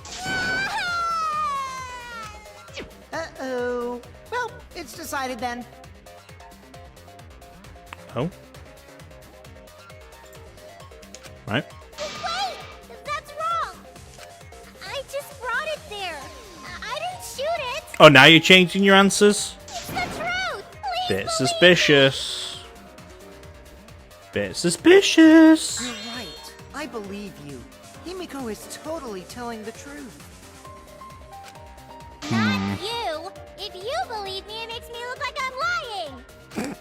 Uh-oh. Well, it's decided then. Oh. Right. Wait! That's wrong! I just brought it there. I didn't shoot it. Oh, now you're changing your answers? It's the truth. Please Bit believe suspicious. Bit suspicious. You're right. I believe you. Himiko is totally telling the truth. me. Not you. If you believe me, it makes me look like I'm lying.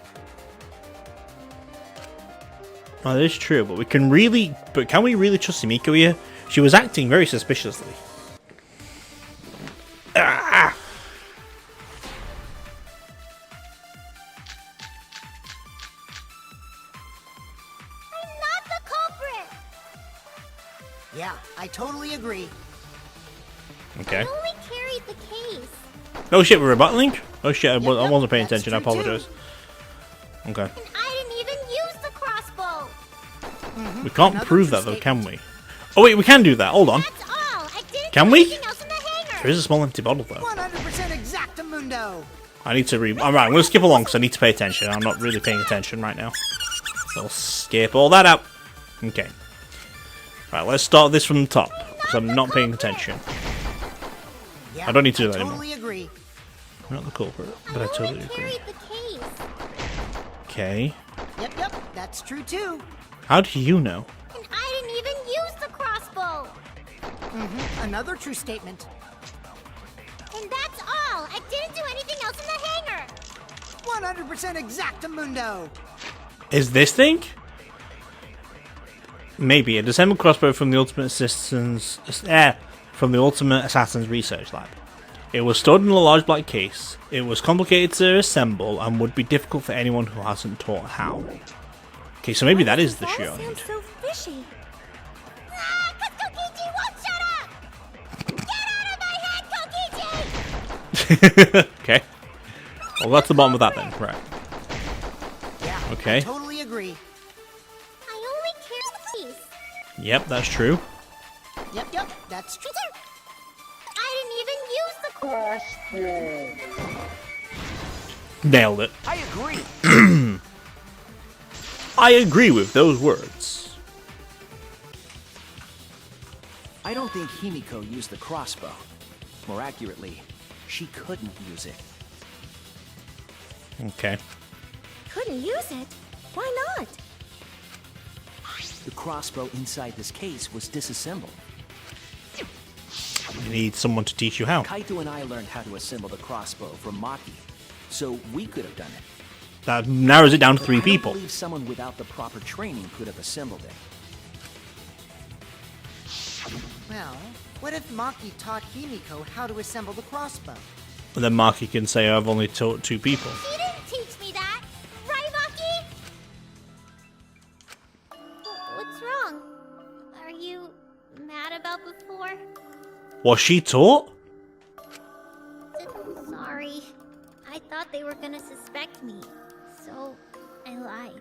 Oh, that is true, but can we really trust Himiko here? She was acting very suspiciously. Ah! I'm not the culprit. Yeah, I totally agree. Okay. I only carried the case. Oh shit, we're rebuttaling? Oh shit, I wasn't paying That's attention, I true, too. apologise. Okay. And I didn't even use the crossbow. We can't Another prove true that though, statement. can we? Oh wait, we can do that, hold on. That's all. I didn't Can do we? anything else in the hangar. There is a small empty bottle, though. 100% exactamundo. I need to read. Alright, I'm going to skip along because I need to pay attention. I'm not really paying attention right now. So I'll skip all that out. Okay. Right, let's start this from the top because I'm not paying attention. Yeah, I don't need to do that totally anymore. agree. I'm not the culprit, but I totally agree. Carried the case. Okay. Yep, that's true too. How do you know? And I didn't even use the crossbow. Another true statement. And that's all. I didn't do anything else in the hangar. 100% exactamundo. Is this thing? Maybe a disassembled crossbow from the Ultimate Assassin's Research Lab. It was stored in a large black case. It was complicated to assemble and would be difficult for anyone who hasn't taught how. Okay, so maybe that is the shoe I need. Sounds so fishy. Ah, 'cause Kokichi won't shut up! Get out of my head, Kokichi! Okay. Well, that's the bottom of that then. Right. Yeah, Okay. I totally agree. I only carried the case. Yep, that's true. Yep, that's true. I didn't even use the crossbow. Nailed it. I agree. I agree with those words. I don't think Himiko used the crossbow. More accurately, she couldn't use it. Okay. Couldn't use it? Why not? The crossbow inside this case was disassembled. You need someone to teach you how. Kaito and I learned how to assemble the crossbow from Maki, so we could have done it. That narrows it down to But 3 I don't people. believe someone without the proper training could have assembled it. Well, what if Maki taught Himiko how to assemble the crossbow? And then Maki can say, I've only taught 2 people. She didn't teach me that. Right, Maki? What's wrong? Are you mad about before? Was she taught? I'm sorry. I thought they were gonna suspect me, so I lied.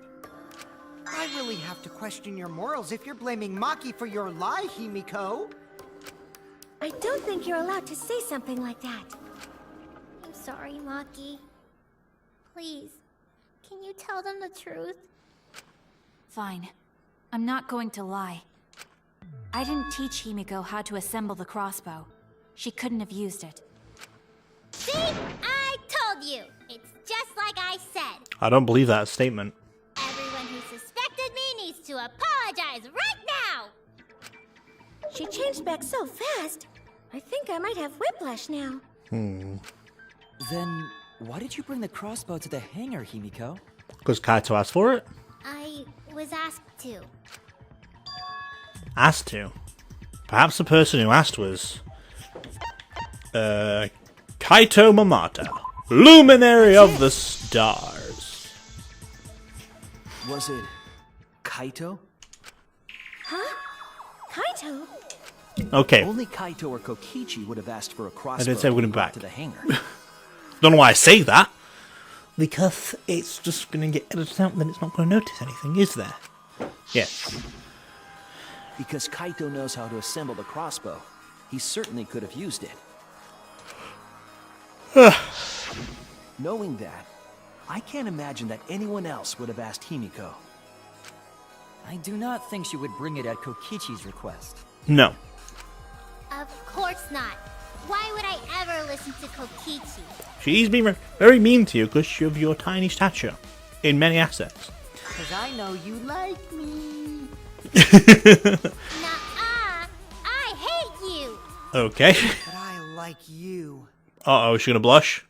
I really have to question your morals if you're blaming Maki for your lie, Himiko. I don't think you're allowed to say something like that. I'm sorry, Maki. Please, can you tell them the truth? Fine. I'm not going to lie. I didn't teach Himiko how to assemble the crossbow. She couldn't have used it. See? I told you! It's just like I said. I don't believe that statement. Everyone who suspected me needs to apologize right now! She changed back so fast. I think I might have whiplash now. Then, why did you bring the crossbow to the hangar, Himiko? Because Kaito asked for it? I was asked to. Asked to. Perhaps the person who asked was... Kaito Momata. Luminary of the Stars. Was it Kaito? Huh? Kaito? Okay. Only Kaito or Kokichi would have asked for a crossbow didn't say we're going brought back. to the hangar. Don't know why I say that. Because it's just going to get edited out and then it's not going to notice anything, is there? Yes. Because Kaito knows how to assemble the crossbow, he certainly could have used it. Knowing that, I can't imagine that anyone else would have asked Himiko. I do not think she would bring it at Kokichi's request. No. Of course not. Why would I ever listen to Kokichi? She's been very mean to you because of your tiny stature. In many aspects. Because I know you like me. Nuh-uh. I hate you. Okay. But I like you. Uh-oh, is she gonna blush?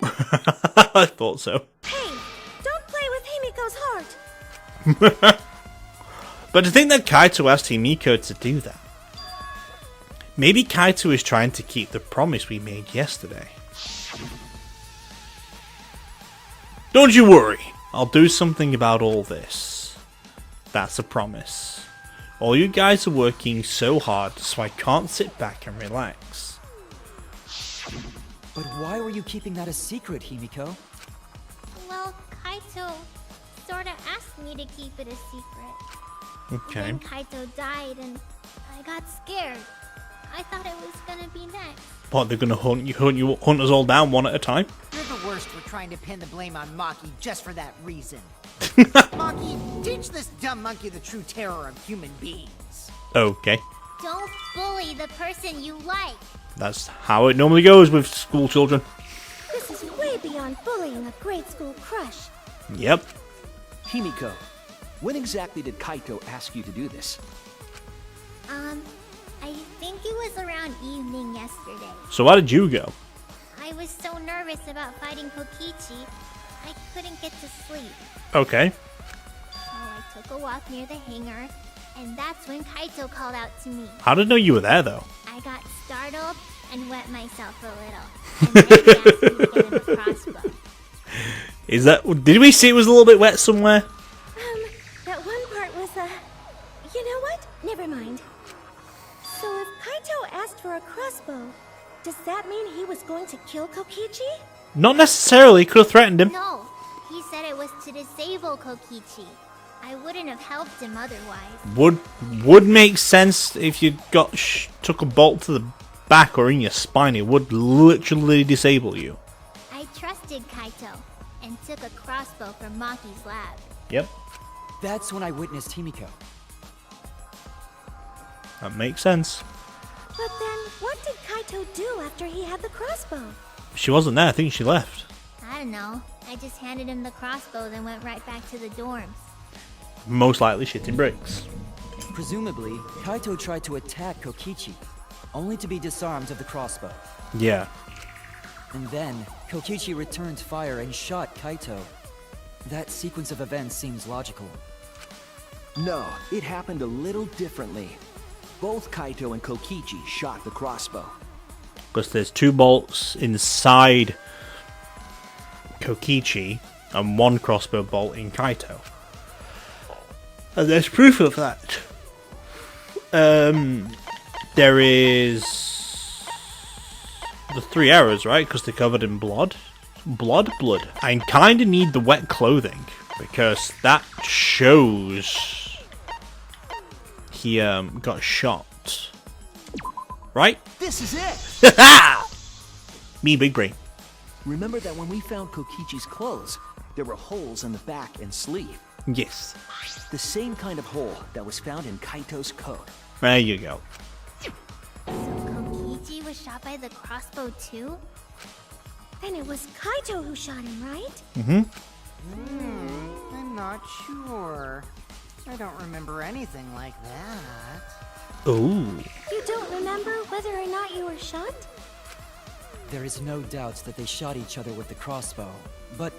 I thought so. Hey, don't play with Himiko's heart. But to think that Kaito asked Himiko to do that. Maybe Kaito is trying to keep the promise we made yesterday. Don't you worry, I'll do something about all this. That's a promise. All you guys are working so hard, so I can't sit back and relax. But why were you keeping that a secret, Himiko? Well, Kaito sorta asked me to keep it a secret. Okay. Then Kaito died and I got scared. I thought it was gonna be next. What, they're gonna hunt us all down one at a time? You're the worst for trying to pin the blame on Maki just for that reason. Maki, teach this dumb monkey the true terror of human beings. Okay. Don't bully the person you like. That's how it normally goes with school children. This is way beyond bullying a grade school crush. Yep. Himiko, when exactly did Kaito ask you to do this? I think it was around evening yesterday. So how did you go? I was so nervous about fighting Kokichi, I couldn't get to sleep. Okay. So I took a walk near the hangar, and that's when Kaito called out to me. How did I know you were there, though? I got startled and wet myself a little, and then he asked me to get him a crossbow. Is that... Did we see it was a little bit wet somewhere? That one part was, you know what? Never mind. So if Kaito asked for a crossbow, does that mean he was going to kill Kokichi? Not necessarily. Could have threatened him. No, he said it was to disable Kokichi. I wouldn't have helped him otherwise. Would make sense if you got took a bolt to the back or in your spine. It would literally disable you. I trusted Kaito and took a crossbow from Maki's lab. Yep. That's when I witnessed Himiko. That makes sense. But then, what did Kaito do after he had the crossbow? She wasn't there. I think she left. I don't know. I just handed him the crossbow, then went right back to the dorms. Most likely shitting bricks. Presumably, Kaito tried to attack Kokichi, only to be disarmed of the crossbow. Yeah. And then, Kokichi returned fire and shot Kaito. That sequence of events seems logical. No, it happened a little differently. Both Kaito and Kokichi shot the crossbow. Because there's 2 bolts inside Kokichi and 1 crossbow bolt in Kaito. And there's proof of that. There is the 3 arrows, right? Because they're covered in blood. Blood. I kind of need the wet clothing because that shows he got shot. Right? This is it! Me, big brain. Remember that when we found Kokichi's clothes, there were holes in the back and sleeve. Yes. The same kind of hole that was found in Kaito's coat. There you go. So Kokichi was shot by the crossbow too? Then it was Kaito who shot him, right? Mm-hmm. I'm not sure. I don't remember anything like that. Ooh. You don't remember whether or not you were shot? There is no doubt that they shot each other with the crossbow, but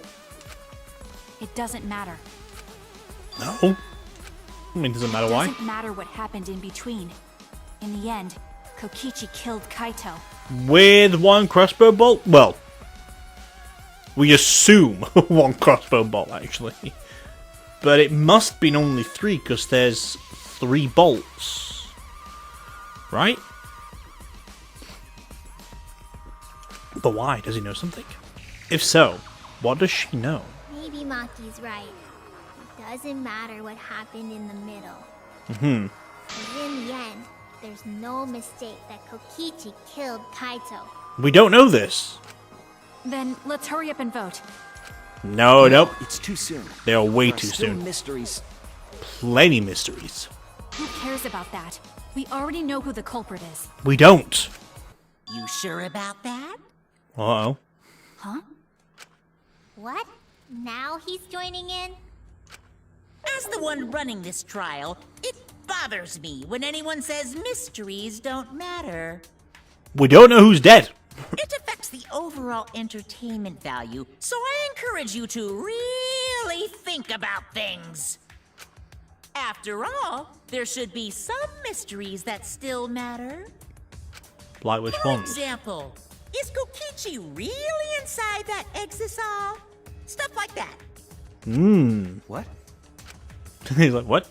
It doesn't matter. No. I mean, doesn't matter why. It doesn't matter what happened in between. In the end, Kokichi killed Kaito. With 1 crossbow bolt? Well, we assume 1 crossbow bolt, actually. But it must have been only 3, because there's 3 bolts. Right? But why? Does he know something? If so, what does she know? Maybe Maki's right. It doesn't matter what happened in the middle. Mm-hmm. 'Cause in the end, there's no mistake that Kokichi killed Kaito. We don't know this. Then let's hurry up and vote. No, nope. It's too soon. They are way There too still soon. mysteries. Plenty mysteries. Who cares about that? We already know who the culprit is. We don't. You sure about that? Uh-oh. Huh? What? Now he's joining in? As the one running this trial, it bothers me when anyone says mysteries don't matter. We don't know who's dead. It affects the overall entertainment value, so I encourage you to really think about things. After all, there should be some mysteries that still matter. Like which For ones? example, is Kokichi really inside that exisal? Stuff like that. What? He's like, what?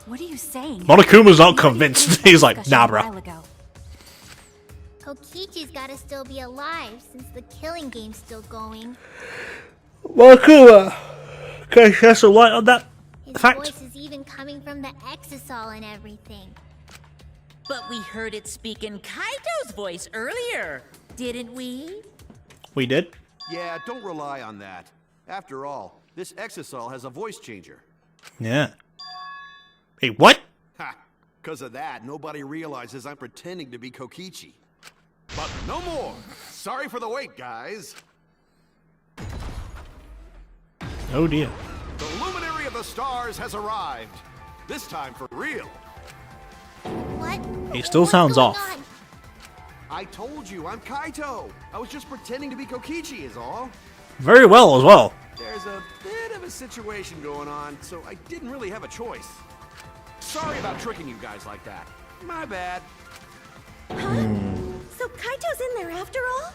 What are you saying? Monokuma's not convinced. He's like, nah, A bro. while ago. Kokichi's gotta still be alive since the killing game's still going. Monokuma! Can you shed some light on that His fact? voice is even coming from the exisal and everything. But we heard it speak in Kaito's voice earlier, didn't we? We did. Yeah, don't rely on that. After all, this exisal has a voice changer. Yeah. Hey, what? Ha! Because of that, nobody realizes I'm pretending to be Kokichi. But no more! Sorry for the wait, guys! Oh dear. The luminary of the stars has arrived. This time for real. What? It still What's sounds going off. on? I told you, I'm Kaito. I was just pretending to be Kokichi is all. Very well as well. There's a bit of a situation going on, so I didn't really have a choice. Sorry about tricking you guys like that. My bad. So Kaito's in there after all?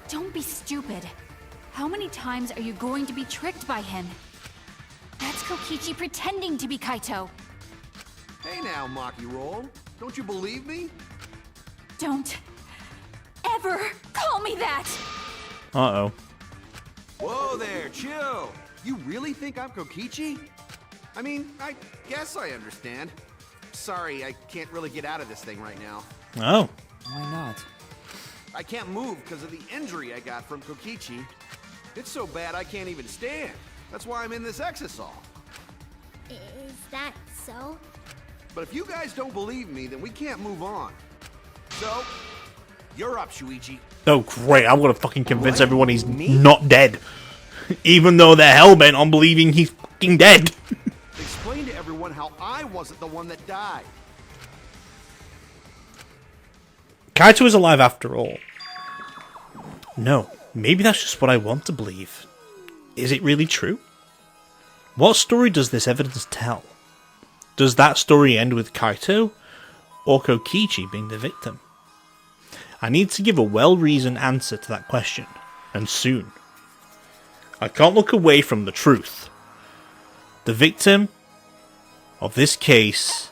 Don't be stupid. How many times are you going to be tricked by him? That's Kokichi pretending to be Kaito. Hey now, Maki Roll. Don't you believe me? Don't ever call me that! Uh-oh. Whoa there, chill. You really think I'm Kokichi? I mean, I guess I understand. Sorry, I can't really get out of this thing right now. Oh. Why not? I can't move because of the injury I got from Kokichi. It's so bad I can't even stand. That's why I'm in this exisal. Is that so? But if you guys don't believe me, then we can't move on. So, you're up, Shuichi. Oh, great. I'm gonna fucking convince everyone he's not dead. Even though they're hell-bent on believing he's fucking dead. Explain to everyone how I wasn't the one that died. Kaito is alive after all. No, maybe that's just what I want to believe. Is it really true? What story does this evidence tell? Does that story end with Kaito or Kokichi being the victim? I need to give a well-reasoned answer to that question, and soon. I can't look away from the truth. The victim of this case...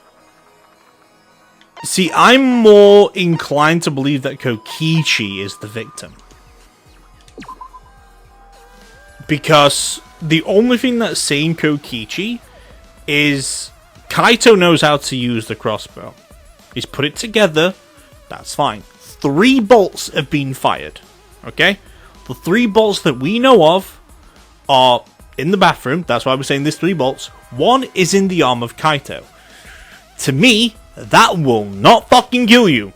See, I'm more inclined to believe that Kokichi is the victim. Because the only thing that's saying Kokichi is Kaito knows how to use the crossbow. He's put it together, that's fine. 3 bolts have been fired, okay? The 3 bolts that we know of are in the bathroom, that's why we're saying there's 3 bolts. 1 is in the arm of Kaito. To me, that will not fucking kill you.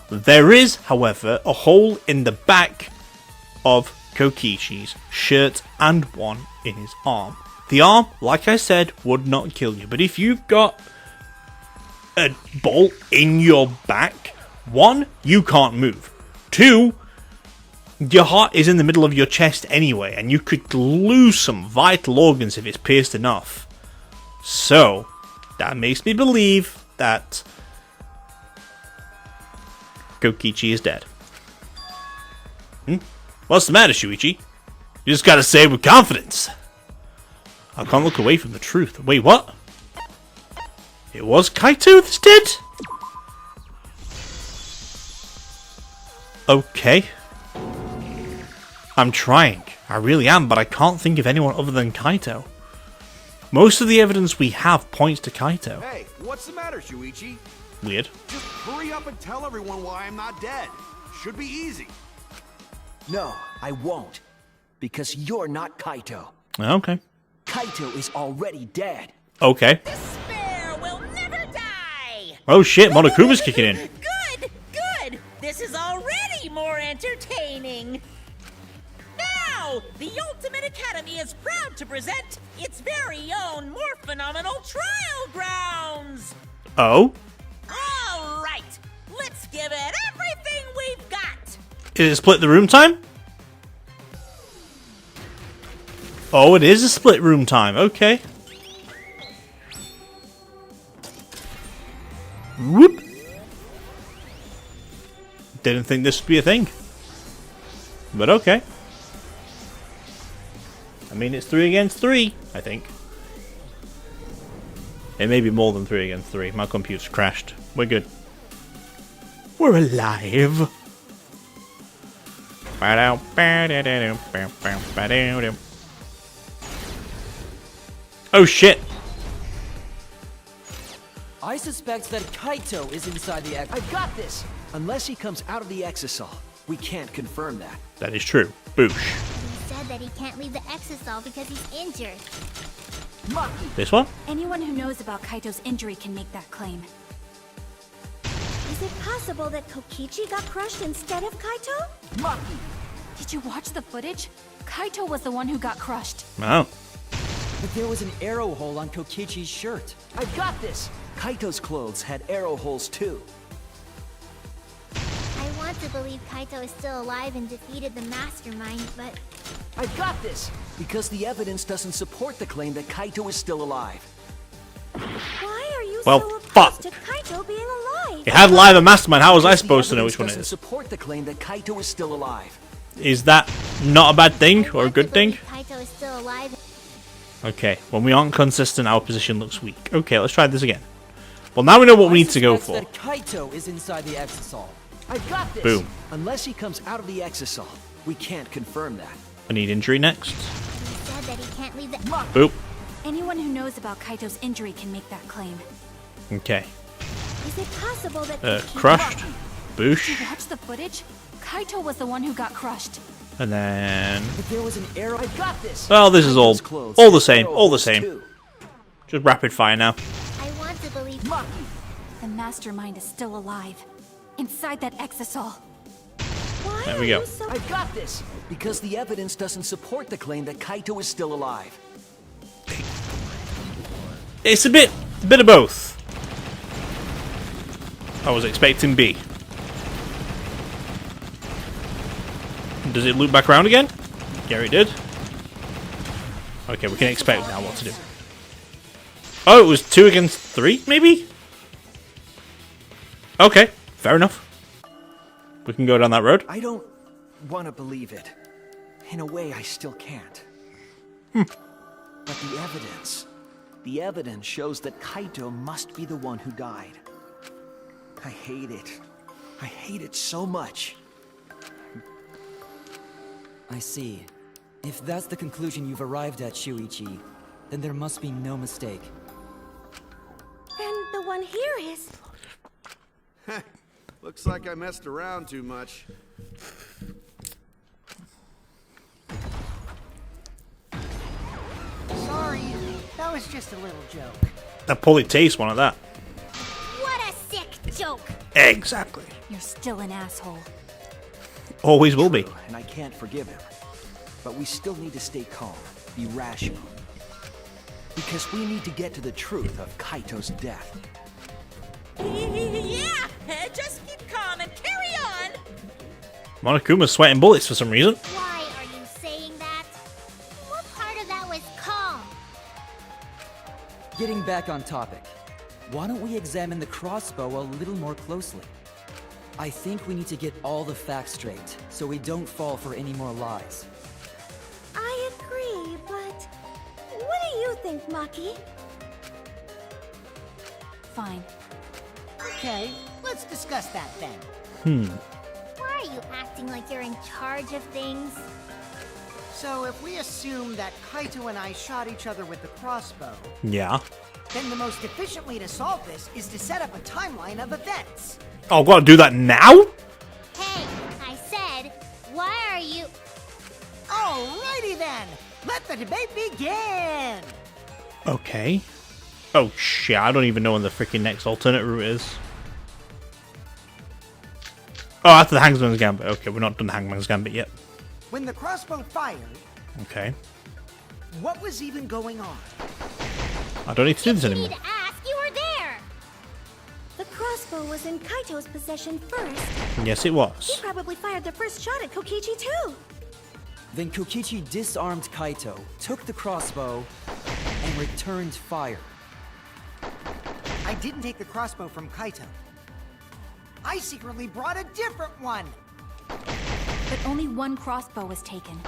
There is, however, a hole in the back of Kokichi's shirt and one in his arm. The arm, like I said, would not kill you, but if you've got a bolt in your back, 1, you can't move. 2, your heart is in the middle of your chest anyway, and you could lose some vital organs if it's pierced enough. So, that makes me believe that Kokichi is dead. What's the matter, Shuichi? You just gotta say it with confidence. I can't look away from the truth. Wait, what? It was Kaito that's dead? Okay. I'm trying. I really am, but I can't think of anyone other than Kaito. Most of the evidence we have points to Kaito. Hey, what's the matter, Shuichi? Weird. Just hurry up and tell everyone why I'm not dead. Should be easy. No, I won't. Because you're not Kaito. Okay. Kaito is already dead. Okay. Despair will never die! Oh shit, Monokuma's kicking in. Good, good! This is already more entertaining! Now, the Ultimate Academy is proud to present its very own more phenomenal trial grounds! Oh? Alright, let's give it everything we've got! Is it split the room time? Oh, it is a split room time. Okay. Whoop. Didn't think this would be a thing. But okay. I mean, it's 3 against 3, I think. It may be more than 3 against 3. My computer's crashed. We're good. We're alive. Oh shit. I suspect that Kaito is inside the X. I've got this! Unless he comes out of the Exisal, we can't confirm that. That is true. Boosh. He said that he can't leave the Exisal because he's injured. Maki! This one? Anyone who knows about Kaito's injury can make that claim. Is it possible that Kokichi got crushed instead of Kaito? Maki! Did you watch the footage? Kaito was the one who got crushed. Oh. But there was an arrow hole on Kokichi's shirt. I've got this! Kaito's clothes had arrow holes too. I want to believe Kaito is still alive and defeated the mastermind, but I've got this! Because the evidence doesn't support the claim that Kaito is still alive. Why are you Well, so fuck. opposed to Kaito being alive? It had live a mastermind. How was I Because the supposed to know evidence which one it doesn't is? support the claim that Kaito is still alive. Is that not a bad thing I or a want good to thing? believe Kaito is still alive. Okay, when we aren't consistent, our position looks weak. Okay, let's try this again. Well, now we know what we need to go for. I suspect that Kaito is inside the Exisal. I've got this! Boom. Unless he comes out of the Exisal, we can't confirm that. I need injury next. He said that he can't leave the Boop. Anyone who knows about Kaito's injury can make that claim. Okay. Is it possible that Crushed. Did Boosh. you watch the footage? Kaito was the one who got crushed. And then... But there was an arrow. I've got this! Well, this is all Kaito's clothes the had same. arrow All the holes same. too. Just rapid fire now. I want to believe Maki! The mastermind is still alive. Inside that Exisal. Why There are we go. you so I've got this! Because the evidence doesn't support the claim that Kaito is still alive. It's a bit of both. I was expecting B. Does it loop back around again? Yeah, it did. Okay, we can expect now what to do. Oh, it was 2 against 3, maybe? Okay, fair enough. We can go down that road. I don't want to believe it. In a way, I still can't. But the evidence shows that Kaito must be the one who died. I hate it. I hate it so much. I see. If that's the conclusion you've arrived at, Shuichi, then there must be no mistake. And the one here is... Looks like I messed around too much. Sorry, that was just a little joke. A poorly taste one of that. what a sick joke. Exactly. You're still an asshole. Always will be. And I can't forgive him. But we still need to stay calm, be rational. Because we need to get to the truth of Kaito's death. Yeah, just keep calm and carry on. Monokuma's sweating bullets for some reason. Why are you saying that? What part of that was calm? Getting back on topic, why don't we examine the crossbow a little more closely? I think we need to get all the facts straight, so we don't fall for any more lies. I agree, but... What do you think, Maki? Fine. Okay, let's discuss that then. Why are you acting like you're in charge of things? So if we assume that Kaito and I shot each other with the crossbow, Yeah. then the most efficient way to solve this is to set up a timeline of events. Oh, I've got to do that now? Hey, I said, why are you... Alrighty then, let the debate begin! Okay. Oh shit, I don't even know when the freaking next alternate route is. Oh, after the Hangman's Gambit. Okay, we're not done the Hangman's Gambit yet. When the crossbow fired, Okay. what was even going on? I don't need to do this You anymore. need to ask, you were there! The crossbow was in Kaito's possession first. Yes, it He was. probably fired the first shot at Kokichi too. Then Kokichi disarmed Kaito, took the crossbow, and returned fire. I didn't take the crossbow from Kaito. I secretly brought a different one! But only one crossbow was taken.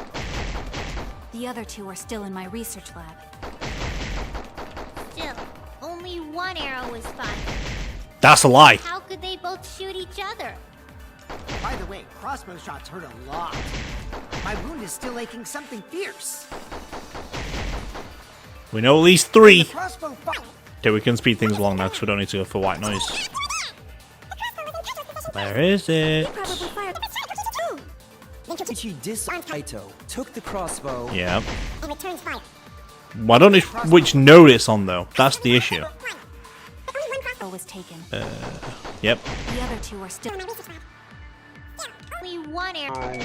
The other two are still in my research lab. Still, only one arrow was fired. That's a lie. How could they both shoot each other? By the way, crossbow shots hurt a lot. My wound is still aching something fierce. We know at least The 3. crossbow fired. Okay, we can speed things along now because we don't need to go for white noise. Where is it? Kokichi disarmed Kaito, took the crossbow. Yeah. Why don't it which note it's on though? That's the issue. Was taken. Yep. The other two are still. Only one arrow.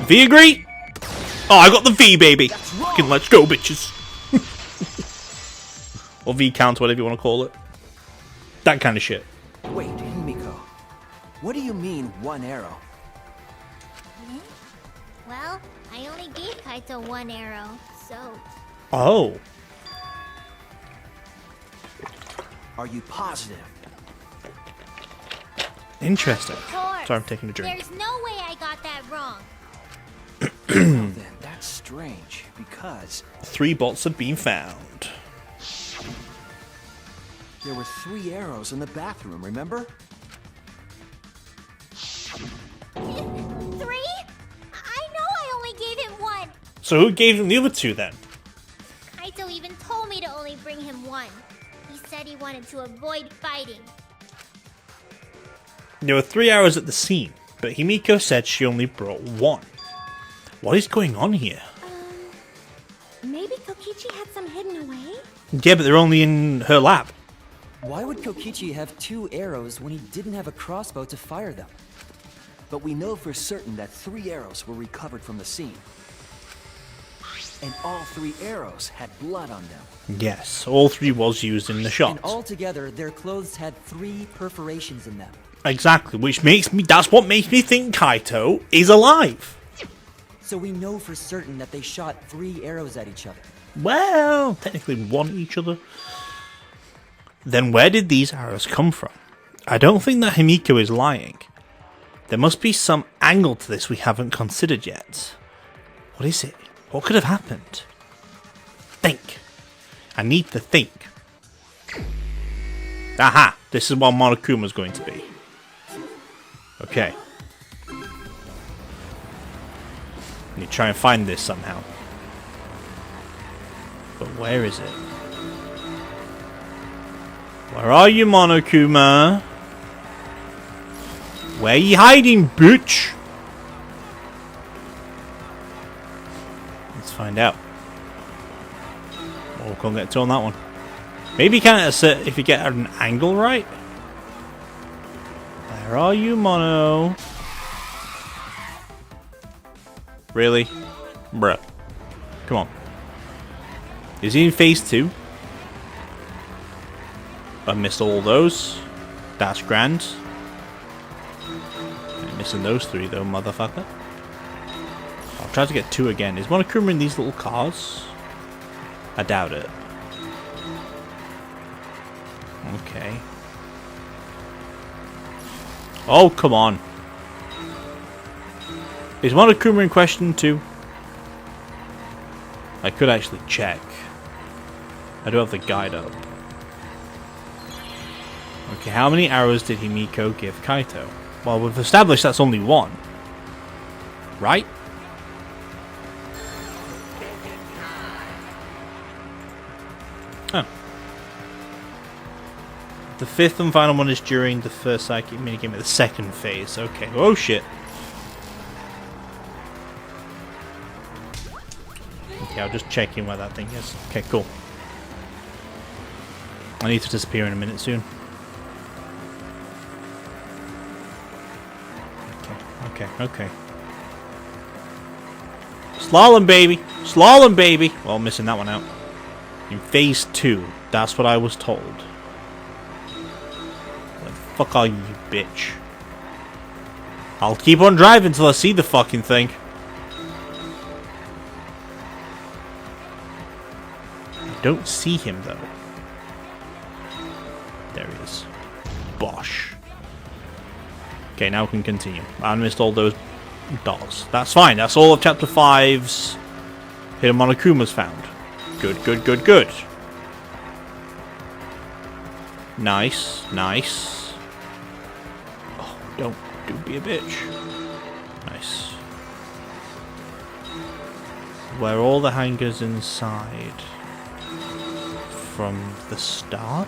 V agree? Oh, I got the V, baby. Fucking let's go, bitches. Or V count, whatever you want to call it. That kind of shit. Wait, Himiko. What do you mean, one arrow? Well, I only gave Kaito one arrow, so... Oh. Are you positive? Interesting. Of course. Sorry, I'm taking a drink. There's no way I got that wrong. Well then, that's strange, because 3 bolts have been found. there were 3 arrows in the bathroom, remember? 3? I know I only gave him one. So who gave him the other 2 then? Kaito even told me to only bring him one. He said he wanted to avoid fighting. There were 3 arrows at the scene, but Himiko said she only brought 1. What is going on here? Maybe Kokichi had some hidden away? Yeah, but they're only in her lab. Why would Kokichi have 2 arrows when he didn't have a crossbow to fire them? But we know for certain that 3 arrows were recovered from the scene. And all 3 arrows had blood on them. Yes, all 3 was used in the shot. And altogether, their clothes had 3 perforations in them. Exactly, which makes me, that's what makes me think Kaito is alive. So we know for certain that they shot 3 arrows at each other. Well, technically 1 each other. Then where did these arrows come from? I don't think that Himiko is lying. There must be some angle to this we haven't considered yet. What is it? What could have happened? Think. I need to think. Aha! This is what Monokuma's going to be. Okay. Need to try and find this somehow. But where is it? Where are you, Monokuma? Where are you hiding, bitch? Let's find out. Oh, can't get to on that one. Maybe you can't assert if you get an angle right. Where are you, Mono? Really? Bruh. Come on. Is he in phase 2? I missed all those. That's grand. I'm missing those 3 though, motherfucker. I'll try to get 2 again. Is Monokuma in these little cars? I doubt it. Okay. Oh, come on. Is Monokuma in question 2? I could actually check. I do have the guide up. Okay, how many arrows did Himiko give Kaito? Well, we've established that's only 1. Right? Oh. The 5th and final one is during the first psychic minigame of the 2nd phase. Okay. Oh shit. Okay, I'll just check in where that thing is. Okay, cool. I need to disappear in a minute soon. Okay. Slalom, baby! Slalom, baby! Well, I'm missing that one out. In phase 2. That's what I was told. Where the fuck are you, bitch? I'll keep on driving till I see the fucking thing. I don't see him, though. There he is. Bosh. Okay, now we can continue. I missed all those dots. That's fine. That's all of Chapter 5's Hidden Monokuma's found. Good. Nice. Oh, don't be a bitch. Nice. Where are all the hangers inside? from the start?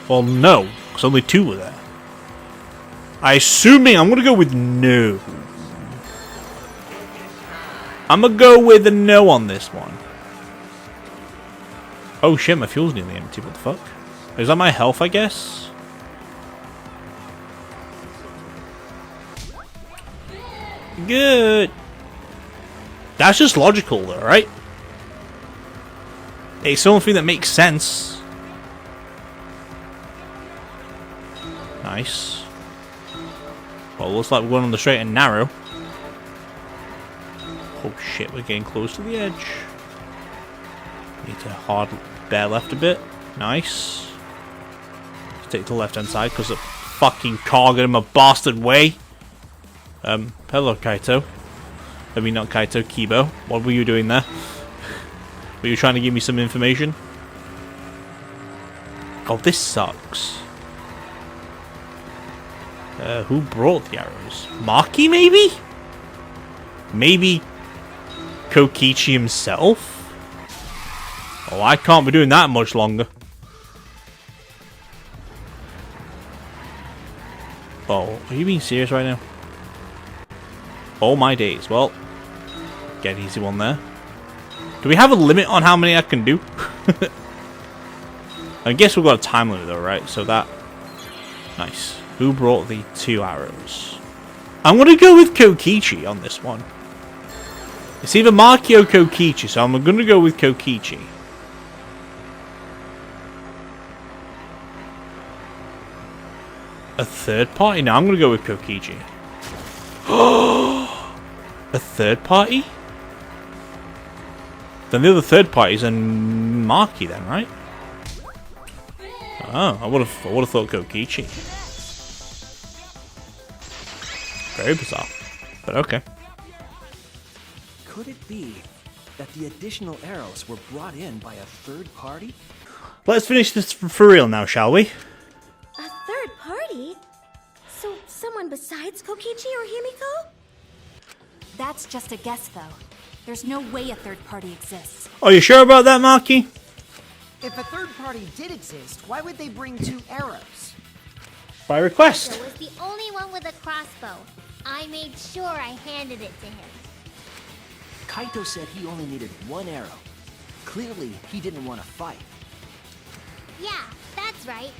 Well, no, because only 2 were there. I'm gonna go with no. I'm gonna go with a no on this one. Oh shit, my fuel's nearly empty, what the fuck? Is that my health, I guess? Good. That's just logical though, right? It's the only thing that makes sense. Nice. Well, looks like we're going on the straight and narrow. Oh shit, we're getting close to the edge. Need to hard bear left a bit. Nice. Let's take the left hand side because the fucking car got in my bastard way. Hello Kaito. I mean not Kaito, Kibo. What were you doing there? Were you trying to give me some information? Oh, this sucks. Who brought the arrows? Maki, maybe? Maybe Kokichi himself? Oh, I can't be doing that much longer. Oh, are you being serious right now? Oh my days. Well, get an easy one there. Do we have a limit on how many I can do? I guess we've got a time limit though, right? So that... Nice. Who brought the 2 arrows? I'm going to go with Kokichi on this one. It's either Maki or Kokichi, so I'm going to go with Kokichi. A third party? No, I'm going to go with Kokichi. A third party? Then the other third parties and Maki then, right? Oh, I would have thought Kokichi. Very bizarre, but okay. Could it be that the additional arrows were brought in by a third party? Let's finish this for real now, shall we? A third party? So someone besides Kokichi or Himiko? That's just a guess, though. There's no way a third party exists. Are you sure about that, Maki? If a third party did exist, why would they bring 2 arrows? By request. Kaito was the only one with a crossbow. I made sure I handed it to him. Kaito said he only needed 1 arrow. Clearly, he didn't want to fight. Yeah, that's right.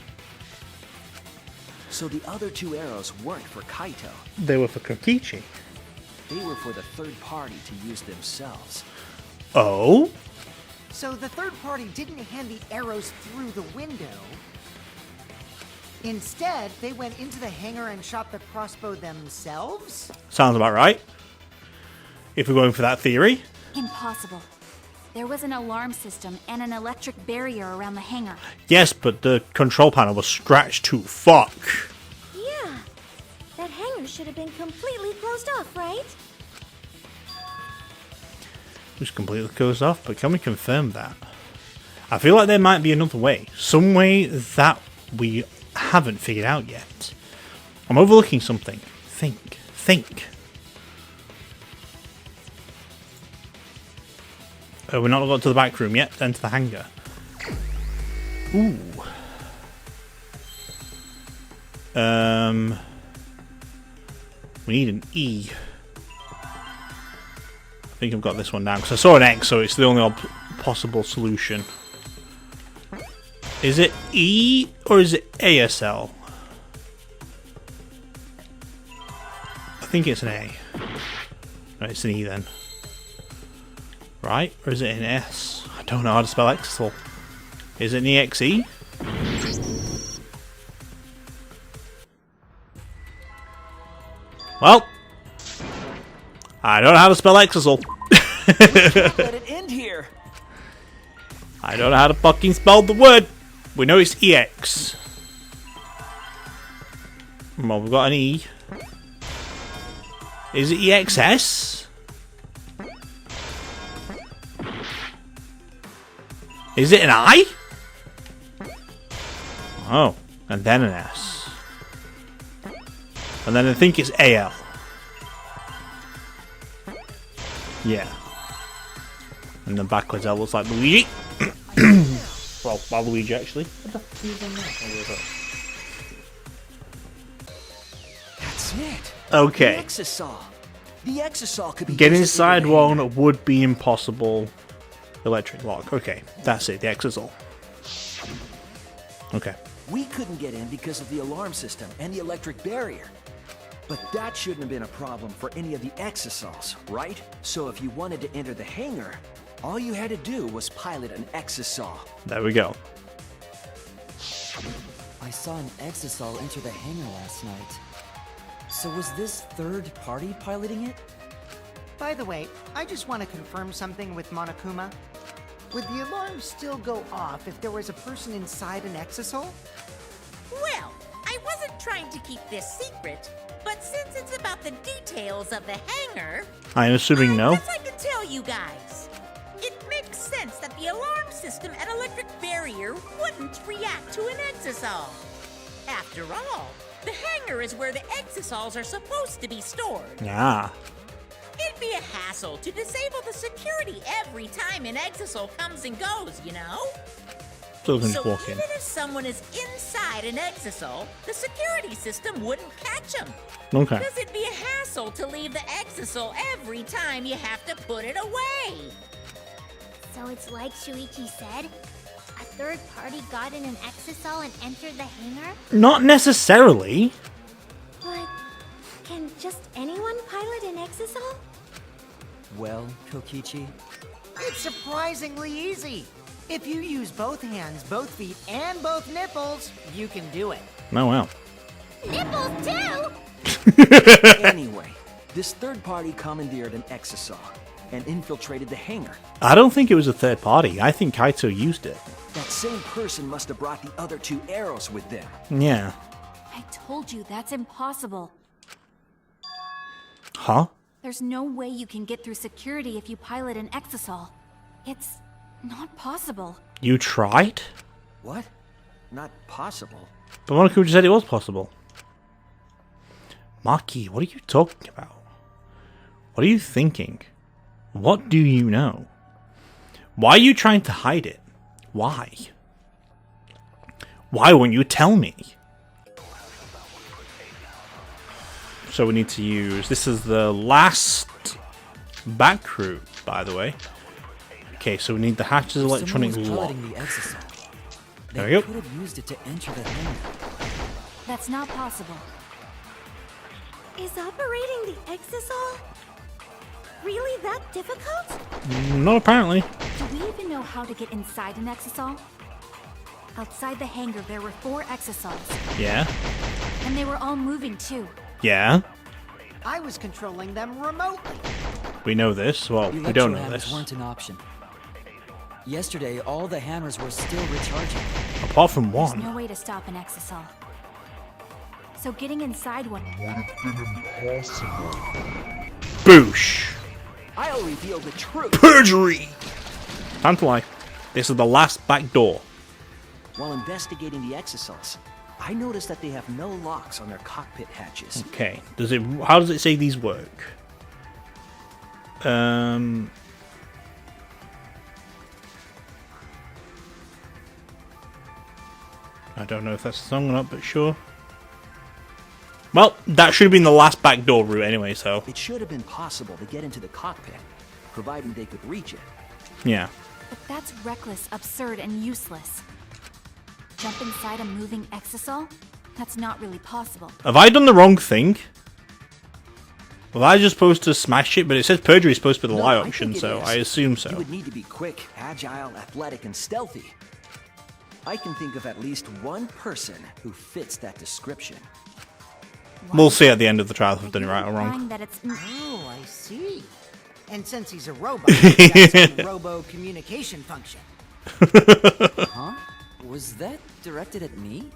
So the other 2 arrows weren't for Kaito. They were for Kokichi. They were for the third party to use themselves. Oh? So the third party didn't hand the arrows through the window. Instead, they went into the hangar and shot the crossbow themselves? Sounds about right. If we're going for that theory. Impossible. There was an alarm system and an electric barrier around the hangar. Yes, but the control panel was scratched to fuck. Yeah. That hangar should have been completely closed off, right? It was completely closed off, but can we confirm that? I feel like there might be another way. Some way that we haven't figured out yet. I'm overlooking something. Think. Oh, we're not got to the back room yet, then to the hangar. Ooh. We need an E. I think I've got this one down, because I saw an X, so it's the only possible solution. Is it E, or is it ASL? I think it's an A. No, it's an E then. Right? Or is it an S? I don't know how to spell Exel. Is it an EXE? Well, I don't know how to spell Exel. Let it end here. I don't know how to fucking spell the word. We know it's EX. Well, we've got an E. Is it EXS? Is it an I? Oh, and then an S. And then I think it's AL. Yeah. And then backwards L looks like Luigi. Well, Waluigi actually. That's it. Okay. The Exisal. The Exisal could be Getting used as inside a one hanger. would be impossible. Electric lock. Okay, that's it. The Exisal. Okay. We couldn't get in because of the alarm system and the electric barrier. But that shouldn't have been a problem for any of the Exisals, right? So if you wanted to enter the hangar, all you had to do was pilot an Exisal. There we go. I saw an Exisal enter the hangar last night. So was this third party piloting it? By the way, I just want to confirm something with Monokuma. Would the alarm still go off if there was a person inside an Exisal? Well, I wasn't trying to keep this secret, but since it's about the details of the hangar, I'm assuming no. I guess I can tell you guys. It makes sense that the alarm system and electric barrier wouldn't react to an Exisal. After all, the hangar is where the Exisals are supposed to be stored. Ah. It'd be a hassle to disable the security every time an Exisal comes and goes, you know? So can So just walk in. even if someone is inside an Exisal, the security system wouldn't catch them. Okay. Because it'd be a hassle to leave the Exisal every time you have to put it away. So it's like Shuichi said? A third party got in an Exisal and entered the hangar? Not necessarily. But can just anyone pilot an Exisal? Well, Kokichi, It's surprisingly easy. If you use both hands, both feet, and both nipples, you can do it. Oh wow. Nipples too! Anyway, this third party commandeered an Exisal and infiltrated the hangar. I don't think it was a third party. I think Kaito used it. That same person must have brought the other two arrows with them. Yeah. I told you that's impossible. Huh? There's no way you can get through security if you pilot an Exisal. It's not possible. You tried? What? Not possible. But Monaco just said it was possible. Maki, what are you talking about? What are you thinking? What do you know? Why are you trying to hide it? Why? Why won't you tell me? So we need to use... This is the last back route, by the way. Okay, so we need the hatch's electronic Someone was lock. piloting the Exisal. There They we go. could have used it to enter the hangar. That's not possible. Is operating the Exisal really that difficult? Not apparently. Do we even know how to get inside an Exisal? Outside the hangar, there were 4 Exisals, Yeah. and they were all moving too. Yeah. I was controlling them remotely. We know this. Well, we don't know Electrohammers this. weren't an option. Yesterday, all the hammers were still recharging. Apart from There's one. no way to stop an Exisal. So getting inside one... Boosh. I'll reveal the truth. Perjury! Time to lie. This is the last back door. While investigating the Exisals, I noticed that they have no locks on their cockpit hatches. Okay. Does it? How does it say these work? I don't know if that's the song or not, but sure. Well, that should have been the last back door route anyway, so... It should have been possible to get into the cockpit, providing they could reach it. Yeah. But that's reckless, absurd, and useless. Jump inside a moving Exisal? That's not really possible. Have I done the wrong thing? Was I just supposed to smash it? But it says perjury is supposed to be the No, lie I option, think it so is. I assume You so. would need to be quick, agile, athletic, and stealthy. I can think of at least one person who fits that description. We'll see at the end of the trial if I've done it right or wrong. Implying that it's... Oh, I see. And since he's a robot, he's got some robo-communication function. Huh? Was that directed at me?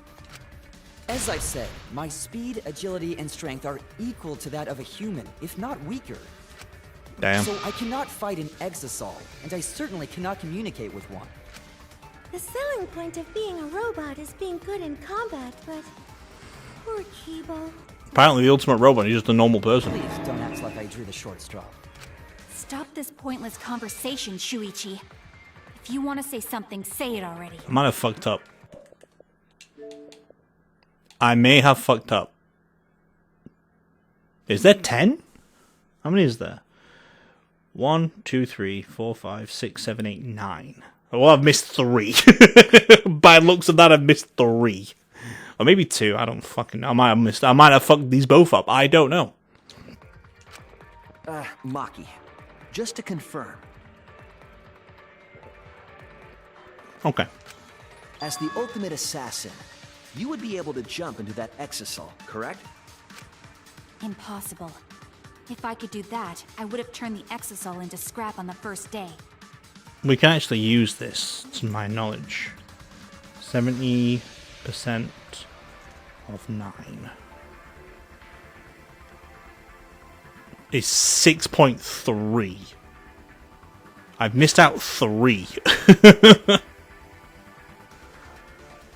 As I said, my speed, agility, and strength are equal to that of a human, if not weaker. Damn. So I cannot fight an Exisal, and I certainly cannot communicate with one. The selling point of being a robot is being good in combat, but poor Kibo. Apparently the ultimate robot is just a normal person. Please don't act like I drew the short straw. Stop this pointless conversation, Shuichi. If you want to say something, say it already. I might have fucked up. I may have fucked up. Is there 10? How many is there? 1, 2, 3, 4, 5, 6, 7, 8, 9. Well, I've missed 3. By looks of that, I've missed 3. Or maybe 2. I don't fucking know. I might have fucked these both up. I don't know. Maki, just to confirm. Okay. As the ultimate assassin, you would be able to jump into that exisal, correct? Impossible. If I could do that, I would have turned the exisal into scrap on the first day. We can actually use this, to my knowledge. 70% of 9 is 6.3. I've missed out 3.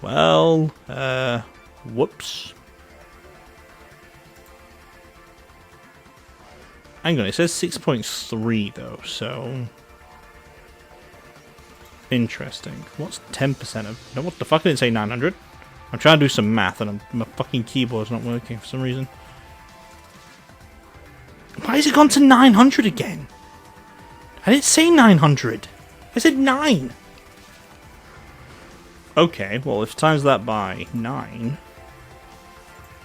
Well, whoops. Hang on, it says 6.3 though, so... Interesting. What's 10% of... No, what the fuck? I didn't say 900. I'm trying to do some math and my fucking keyboard's not working for some reason. Why has it gone to 900 again? I didn't say 900. I said 9. Okay, well, if times that by 9,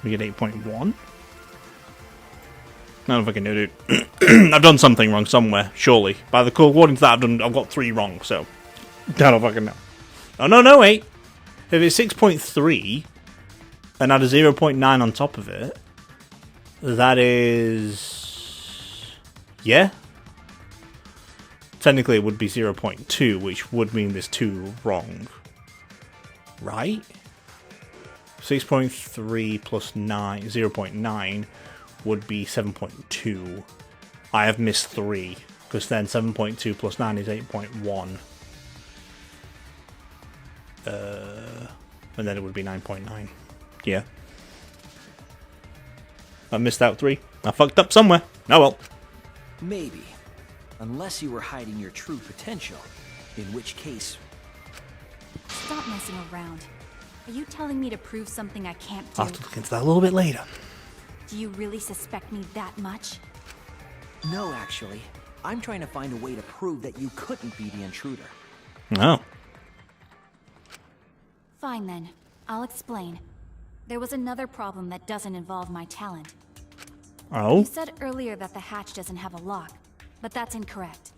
we get 8.1. I don't fucking know, dude. I've done something wrong somewhere, surely. By the according to that, I've got 3 wrong, so... I don't fucking know. Oh, no, wait. If it's 6.3, and add a 0.9 on top of it, that is... Yeah? Technically, it would be 0.2, which would mean there's 2 wrong. Right? 6.3 plus 9, 0.9 would be 7.2. I have missed 3, because then 7.2 plus 9 is 8.1. And then it would be 9.9. Yeah. I missed out 3. I fucked up somewhere. Oh well. Maybe. Unless you were hiding your true potential. In which case... Stop messing around. Are you telling me to prove something I can't do? I'll have to look into that a little bit later. Do you really suspect me that much? No, actually. I'm trying to find a way to prove that you couldn't be the intruder. Oh. Fine then. I'll explain. There was another problem that doesn't involve my talent. Oh? You said earlier that the hatch doesn't have a lock, but that's incorrect.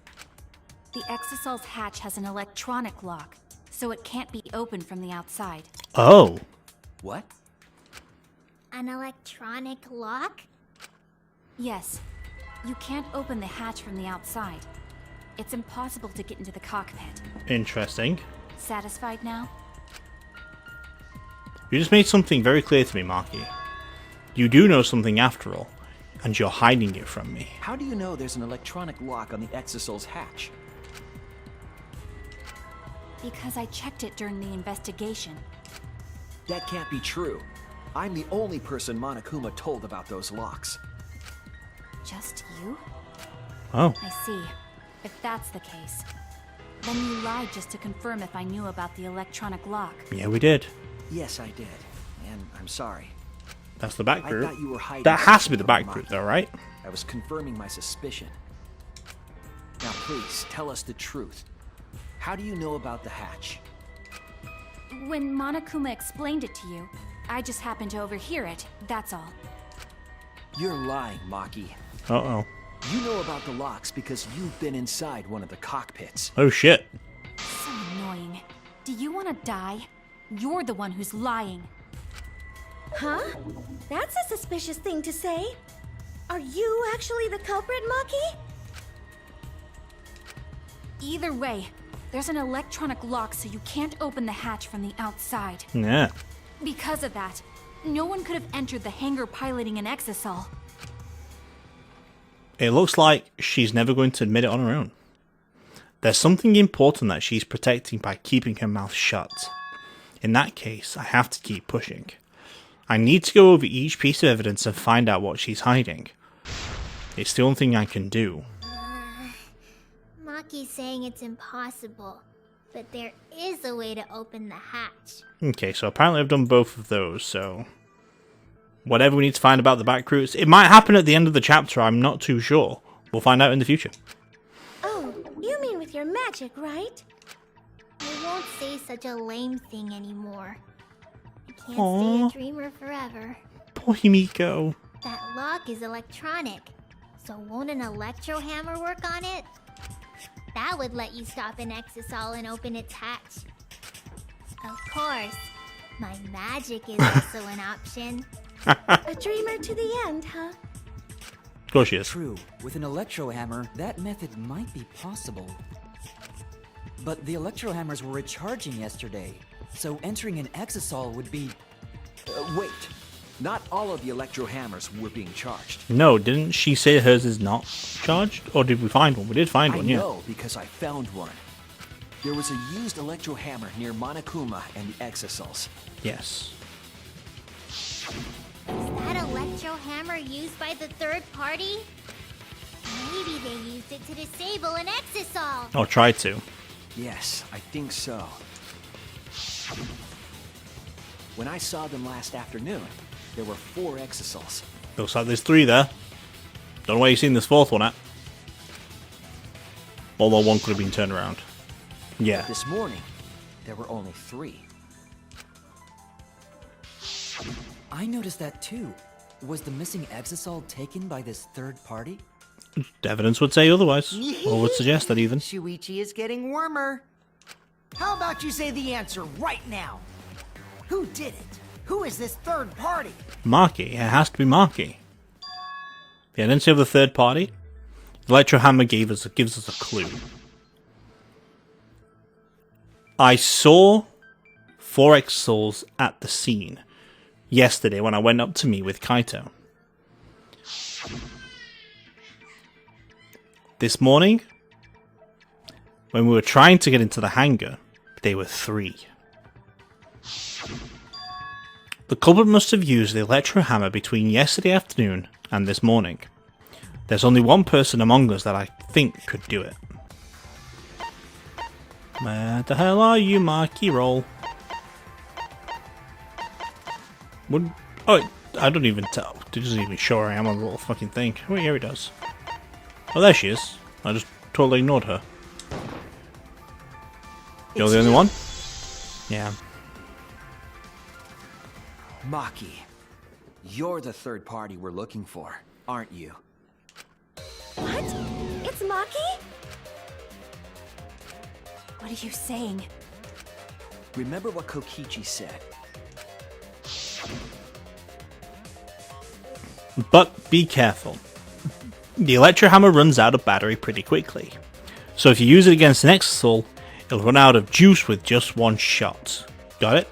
The Exisol's hatch has an electronic lock, so it can't be opened from the outside. Oh. What? An electronic lock? Yes. You can't open the hatch from the outside. It's impossible to get into the cockpit. Interesting. Satisfied now? You just made something very clear to me, Maki. You do know something after all, and you're hiding it from me. How do you know there's an electronic lock on the Exisol's hatch? Because I checked it during the investigation. That can't be true. I'm the only person Monokuma told about those locks. Just you? Oh. I see. If that's the case, then you lied just to confirm if I knew about the electronic lock. Yeah, we did. Yes, I did. And I'm sorry. That's the back I group. thought you were hiding That has to be the something back from group, Maki. though, right? I was confirming my suspicion. Now please, tell us the truth. How do you know about the hatch? When Monokuma explained it to you, I just happened to overhear it, that's all. You're lying, Maki. Uh-oh. You know about the locks because you've been inside one of the cockpits. Oh, shit. So annoying. Do you want to die? You're the one who's lying. Huh? That's a suspicious thing to say. Are you actually the culprit, Maki? Either way, there's an electronic lock so you can't open the hatch from the outside. Yeah. Because of that, no one could have entered the hangar piloting an Exisol. It looks like she's never going to admit it on her own. There's something important that she's protecting by keeping her mouth shut. In that case, I have to keep pushing. I need to go over each piece of evidence and find out what she's hiding. It's the only thing I can do. Maki's saying it's impossible. but there is a way to open the hatch. Okay, so apparently I've done both of those, so... Whatever we need to find about the back routes. It might happen at the end of the chapter, I'm not too sure. We'll find out in the future. Oh, you mean with your magic, right? I won't say such a lame thing anymore. I can't Aww. stay a dreamer forever. Poor Himiko. That lock is electronic, so won't an electro hammer work on it? That would let you stop an exisal and open its hatch. Of course, my magic is also an option. A dreamer to the end, huh? Of course she is. True, with an electro hammer, that method might be possible. But the electro hammers were recharging yesterday, so entering an exisal would be... Wait. Not all of the electro hammers were being charged. No, didn't she say hers is not charged? Or did we find one? We did find one, I yeah. know because I found one. There was a used electro hammer near Monokuma and the exisals. Yes. Is that electro hammer used by the third party? Maybe they used it to disable an exisal. Or try to. Yes, I think so. When I saw them last afternoon, there were 4 exisals. Looks like there's 3 there. Don't know where you've seen this 4th one at. Although one could have been turned around. Yeah. This morning, there were only 3. I noticed that too. Was the missing exisal taken by this third party? Evidence would say otherwise. Or would suggest that even. Shuichi is getting warmer. How about you say the answer right now? Who did it? Who is this third party? Maki. It has to be Maki. The identity of the third party? The Electro Hammer gives us a clue. I saw 4 exisals at the scene yesterday when I went up to meet with Kaito. This morning, when we were trying to get into the hangar, they were 3. The culprit must have used the electro hammer between yesterday afternoon and this morning. There's only one person among us that I think could do it. Where the hell are you, Maki? Roll. Oh, I don't even tell. It doesn't even show where I am on the little fucking thing. Oh, here it does. Oh, there she is. I just totally ignored her. You're the only one? Yeah. Maki, you're the third party we're looking for, aren't you? What? It's Maki? What are you saying? Remember what Kokichi said. But be careful. The electro hammer runs out of battery pretty quickly. So if you use it against an exisal, it'll run out of juice with just 1 shot. Got it?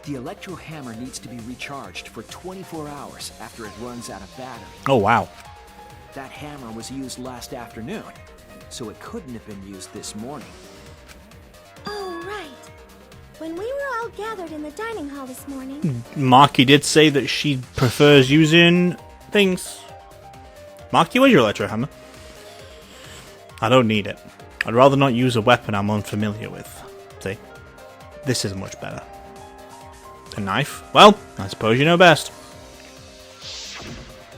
The electro hammer needs to be recharged for 24 hours after it runs out of battery. Oh wow. That hammer was used last afternoon, so it couldn't have been used this morning. Oh, right. When we were all gathered in the dining hall this morning... Maki did say that she prefers using things. Maki, where's your electro hammer? I don't need it. I'd rather not use a weapon I'm unfamiliar with. See? This is much better. A knife? Well, I suppose you know best.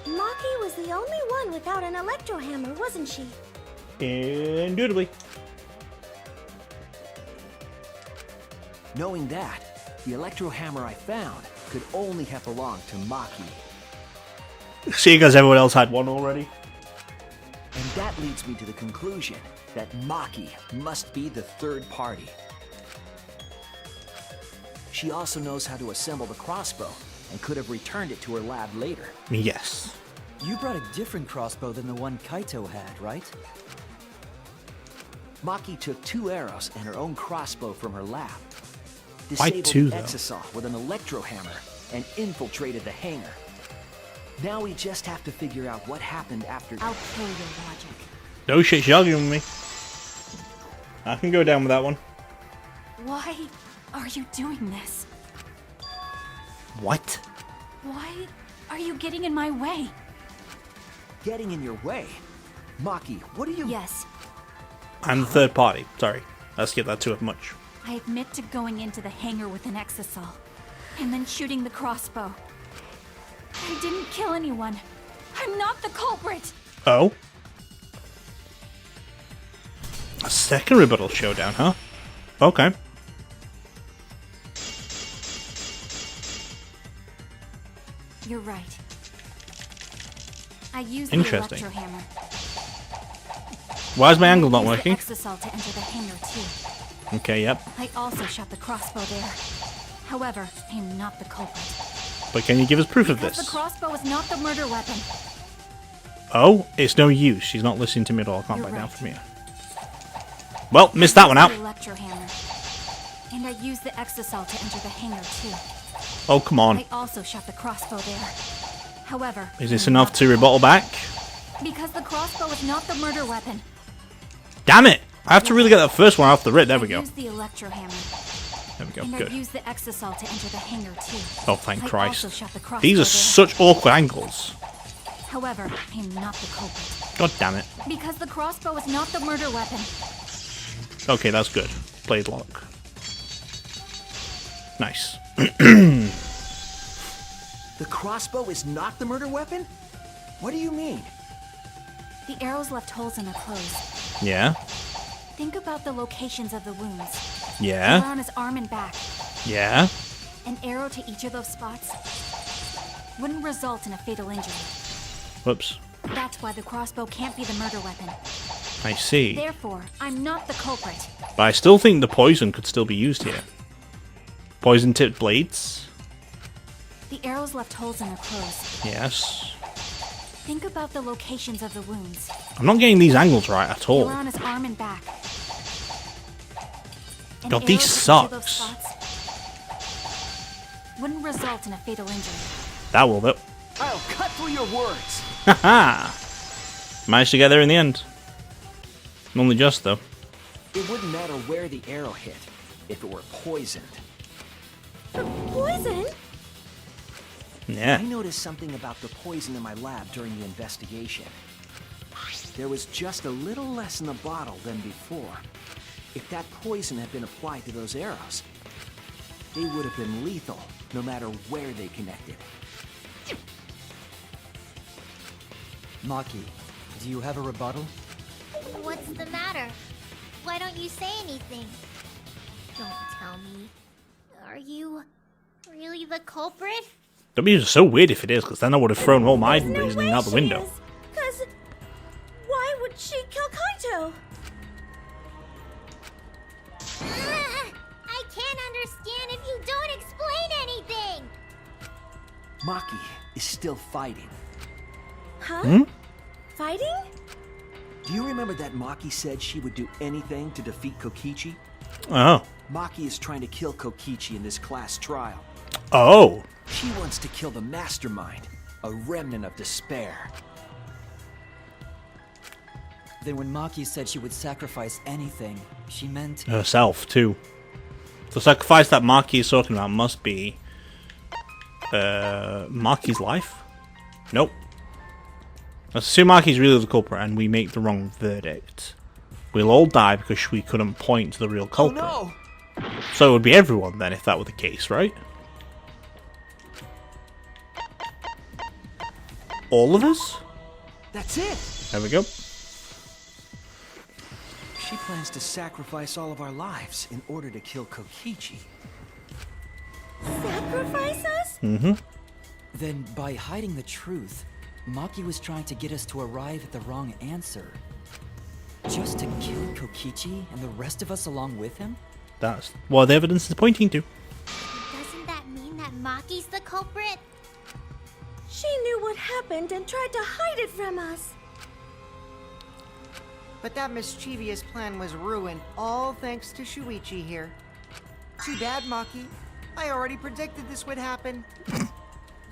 Maki was the only one without an electro hammer, wasn't she? Indubitably. Knowing that, the electro hammer I found could only have belonged to Maki. See, because everyone else had one already. And that leads me to the conclusion that Maki must be the third party. She also knows how to assemble the crossbow and could have returned it to her lab later. Yes. You brought a different crossbow than the one Kaito had, right? Maki took 2 arrows and her own crossbow from her lab. Why Disabled 2, the though? exisal with an electro hammer and infiltrated the hangar. Now we just have to figure out what happened after... I'll kill your logic. No shit, she's arguing with me. I can go down with that one. Why are you doing this? What? Why are you getting in my way? Getting in your way? Maki, what are you... Yes. And the third party. Sorry. I skipped that too much. I admit to going into the hangar with an exisal, and then shooting the crossbow. I didn't kill anyone. I'm not the culprit. Oh? A second rebuttal showdown, huh? Okay. You're right. I used the Interesting. electro hammer. Why is my angle not I used working? the exisal to enter the hangar too. Okay, yep. I also shot the crossbow there. However, I'm not the culprit. But can you give us proof of Because this? the crossbow is not the murder weapon. Oh, it's no use. She's not listening to me at all. I can't You're back down right. from here. Well, missed that one out. The electro hammer. And I used the exisal to enter the hangar too. Oh, come on. I also shot the crossbow there. However, Is this I'm enough not to the rebuttal back? culprit. Because the crossbow is not the murder weapon. Damn it! I have to really get that first one off the rip. There we I go. used the electro hammer. There we go. And I Good. used the exisal to enter the hangar too. Oh, thank I Christ. also shot the crossbow These are there. such awkward angles. However, I'm not the culprit. God damn it. Because the crossbow is not the murder weapon. Okay, that's good. Blade lock. Nice. The crossbow is not the murder weapon? What do you mean? The arrows left holes in her clothes. Yeah. Think about the locations of the wounds. Yeah. They were on his arm and back. Yeah. An arrow to each of those spots wouldn't result in a fatal injury. Whoops. That's why the crossbow can't be the murder weapon. I see. Therefore, I'm not the culprit. But I still think the poison could still be used here. Poison tipped blades? The arrows left holes in her clothes. Yes. Think about the locations of the wounds. I'm not getting these angles right at They all. were on his arm and back. An God, arrow these to each of those sucks. spots wouldn't result in a fatal injury. That will though. I'll cut through your words. Haha! Managed to get there in the end. Only just though. It wouldn't matter where the arrow hit if it were poisoned. Poison? Yeah. I noticed something about the poison in my lab during the investigation. There was just a little less in the bottle than before. If that poison had been applied to those arrows, they would have been lethal, no matter where they connected. Maki, do you have a rebuttal? What's the matter? Why don't you say anything? Don't tell me. Are you really the culprit? That'd be so weird if it is, because then I would have thrown all my There's no reasoning way out the she window. is, 'cause why would she kill Kaito? I can't understand if you don't explain anything! Maki is still fighting. Huh? Fighting? Do you remember that Maki said she would do anything to defeat Kokichi? Oh. Maki is trying to kill Kokichi in this class trial. Oh. She wants to kill the mastermind, a remnant of despair. Then when Maki said she would sacrifice anything, she meant... Herself, too. The sacrifice that Maki is talking about must be... Maki's life? Nope. Let's assume Maki's really the culprit and we make the wrong verdict. We'll all die because we couldn't point to the real culprit. Oh no! So it would be everyone then if that were the case, right? All of us? That's it! There we go. She plans to sacrifice all of our lives in order to kill Kokichi. Sacrifice us? Mm-hmm. Then by hiding the truth, Maki was trying to get us to arrive at the wrong answer. Just to kill Kokichi and the rest of us along with him? That's what the evidence is pointing to. Doesn't that mean that Maki's the culprit? She knew what happened and tried to hide it from us. But that mischievous plan was ruined, all thanks to Shuichi here. Too bad, Maki. I already predicted this would happen.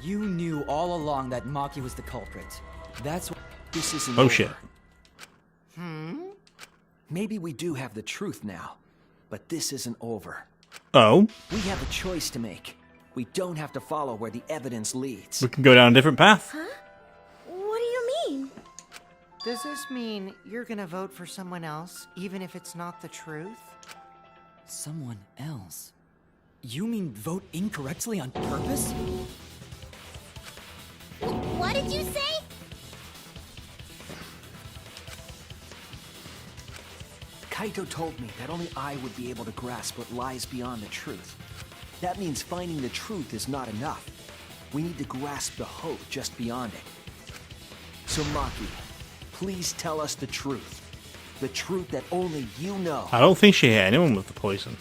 You knew all along that Maki was the culprit. That's why... This isn't Oh over. shit. Maybe we do have the truth now, but this isn't over. Oh, We have a choice to make. We don't have to follow where the evidence leads. we can go down a different path. What do you mean? Does this mean you're gonna vote for someone else, even if it's not the truth? Someone else? You mean vote incorrectly on purpose? What did you say? Kaito told me that only I would be able to grasp what lies beyond the truth. That means finding the truth is not enough. We need to grasp the hope just beyond it. So Maki, please tell us the truth. The truth that only you know. I don't think she hit anyone with the poison.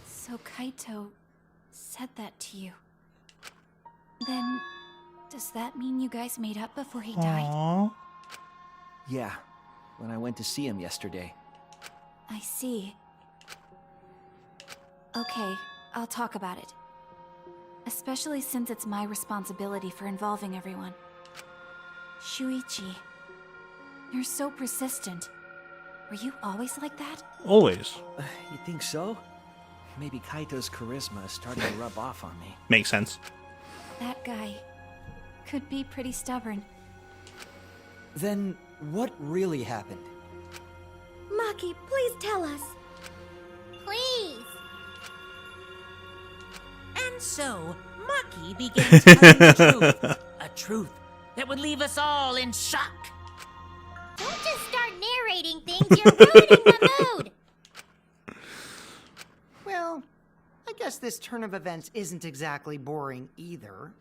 So Kaito said that to you. Then, does that mean you guys made up before he died? Aww. Yeah, when I went to see him yesterday. I see. Okay, I'll talk about it. Especially since it's my responsibility for involving everyone. Shuichi, you're so persistent. Were you always like that? Always. You think so? Maybe Kaito's charisma is starting to rub off on me. Makes sense. That guy could be pretty stubborn. Then what really happened? Maki, please tell us. Please. And so, Maki begins telling the truth. A truth that would leave us all in shock. Don't just start narrating things, you're ruining the mood. Well, I guess this turn of events isn't exactly boring either.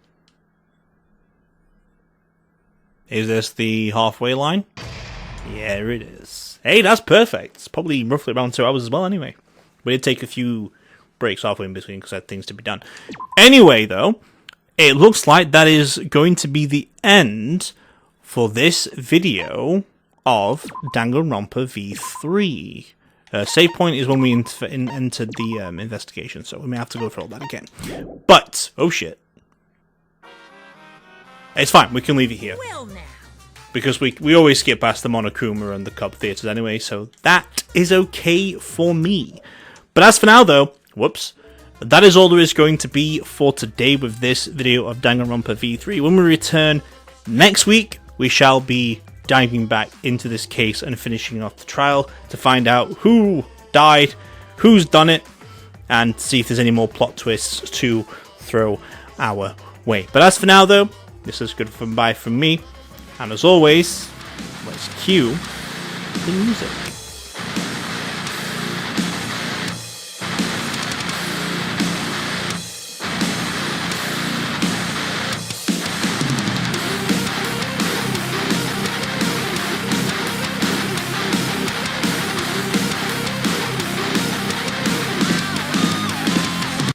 Is this the halfway line? Yeah, it is. Hey, that's perfect. It's probably roughly around 2 hours as well anyway. We did take a few breaks halfway in between because I had things to be done. Anyway, though, it looks like that is going to be the end for this video of Danganronpa V3. Save point is when we entered the investigation, so we may have to go through all that again. But, oh shit. It's fine, we can leave it here. Well now. Because we always skip past the Monokuma and the Cub Theatres anyway, so that is okay for me. But as for now though, whoops, that is all there is going to be for today with this video of Danganronpa V3. When we return next week, we shall be diving back into this case and finishing off the trial to find out who died, who's done it, and see if there's any more plot twists to throw our way. But as for now though, this is goodbye from me. And as always, let's cue the music.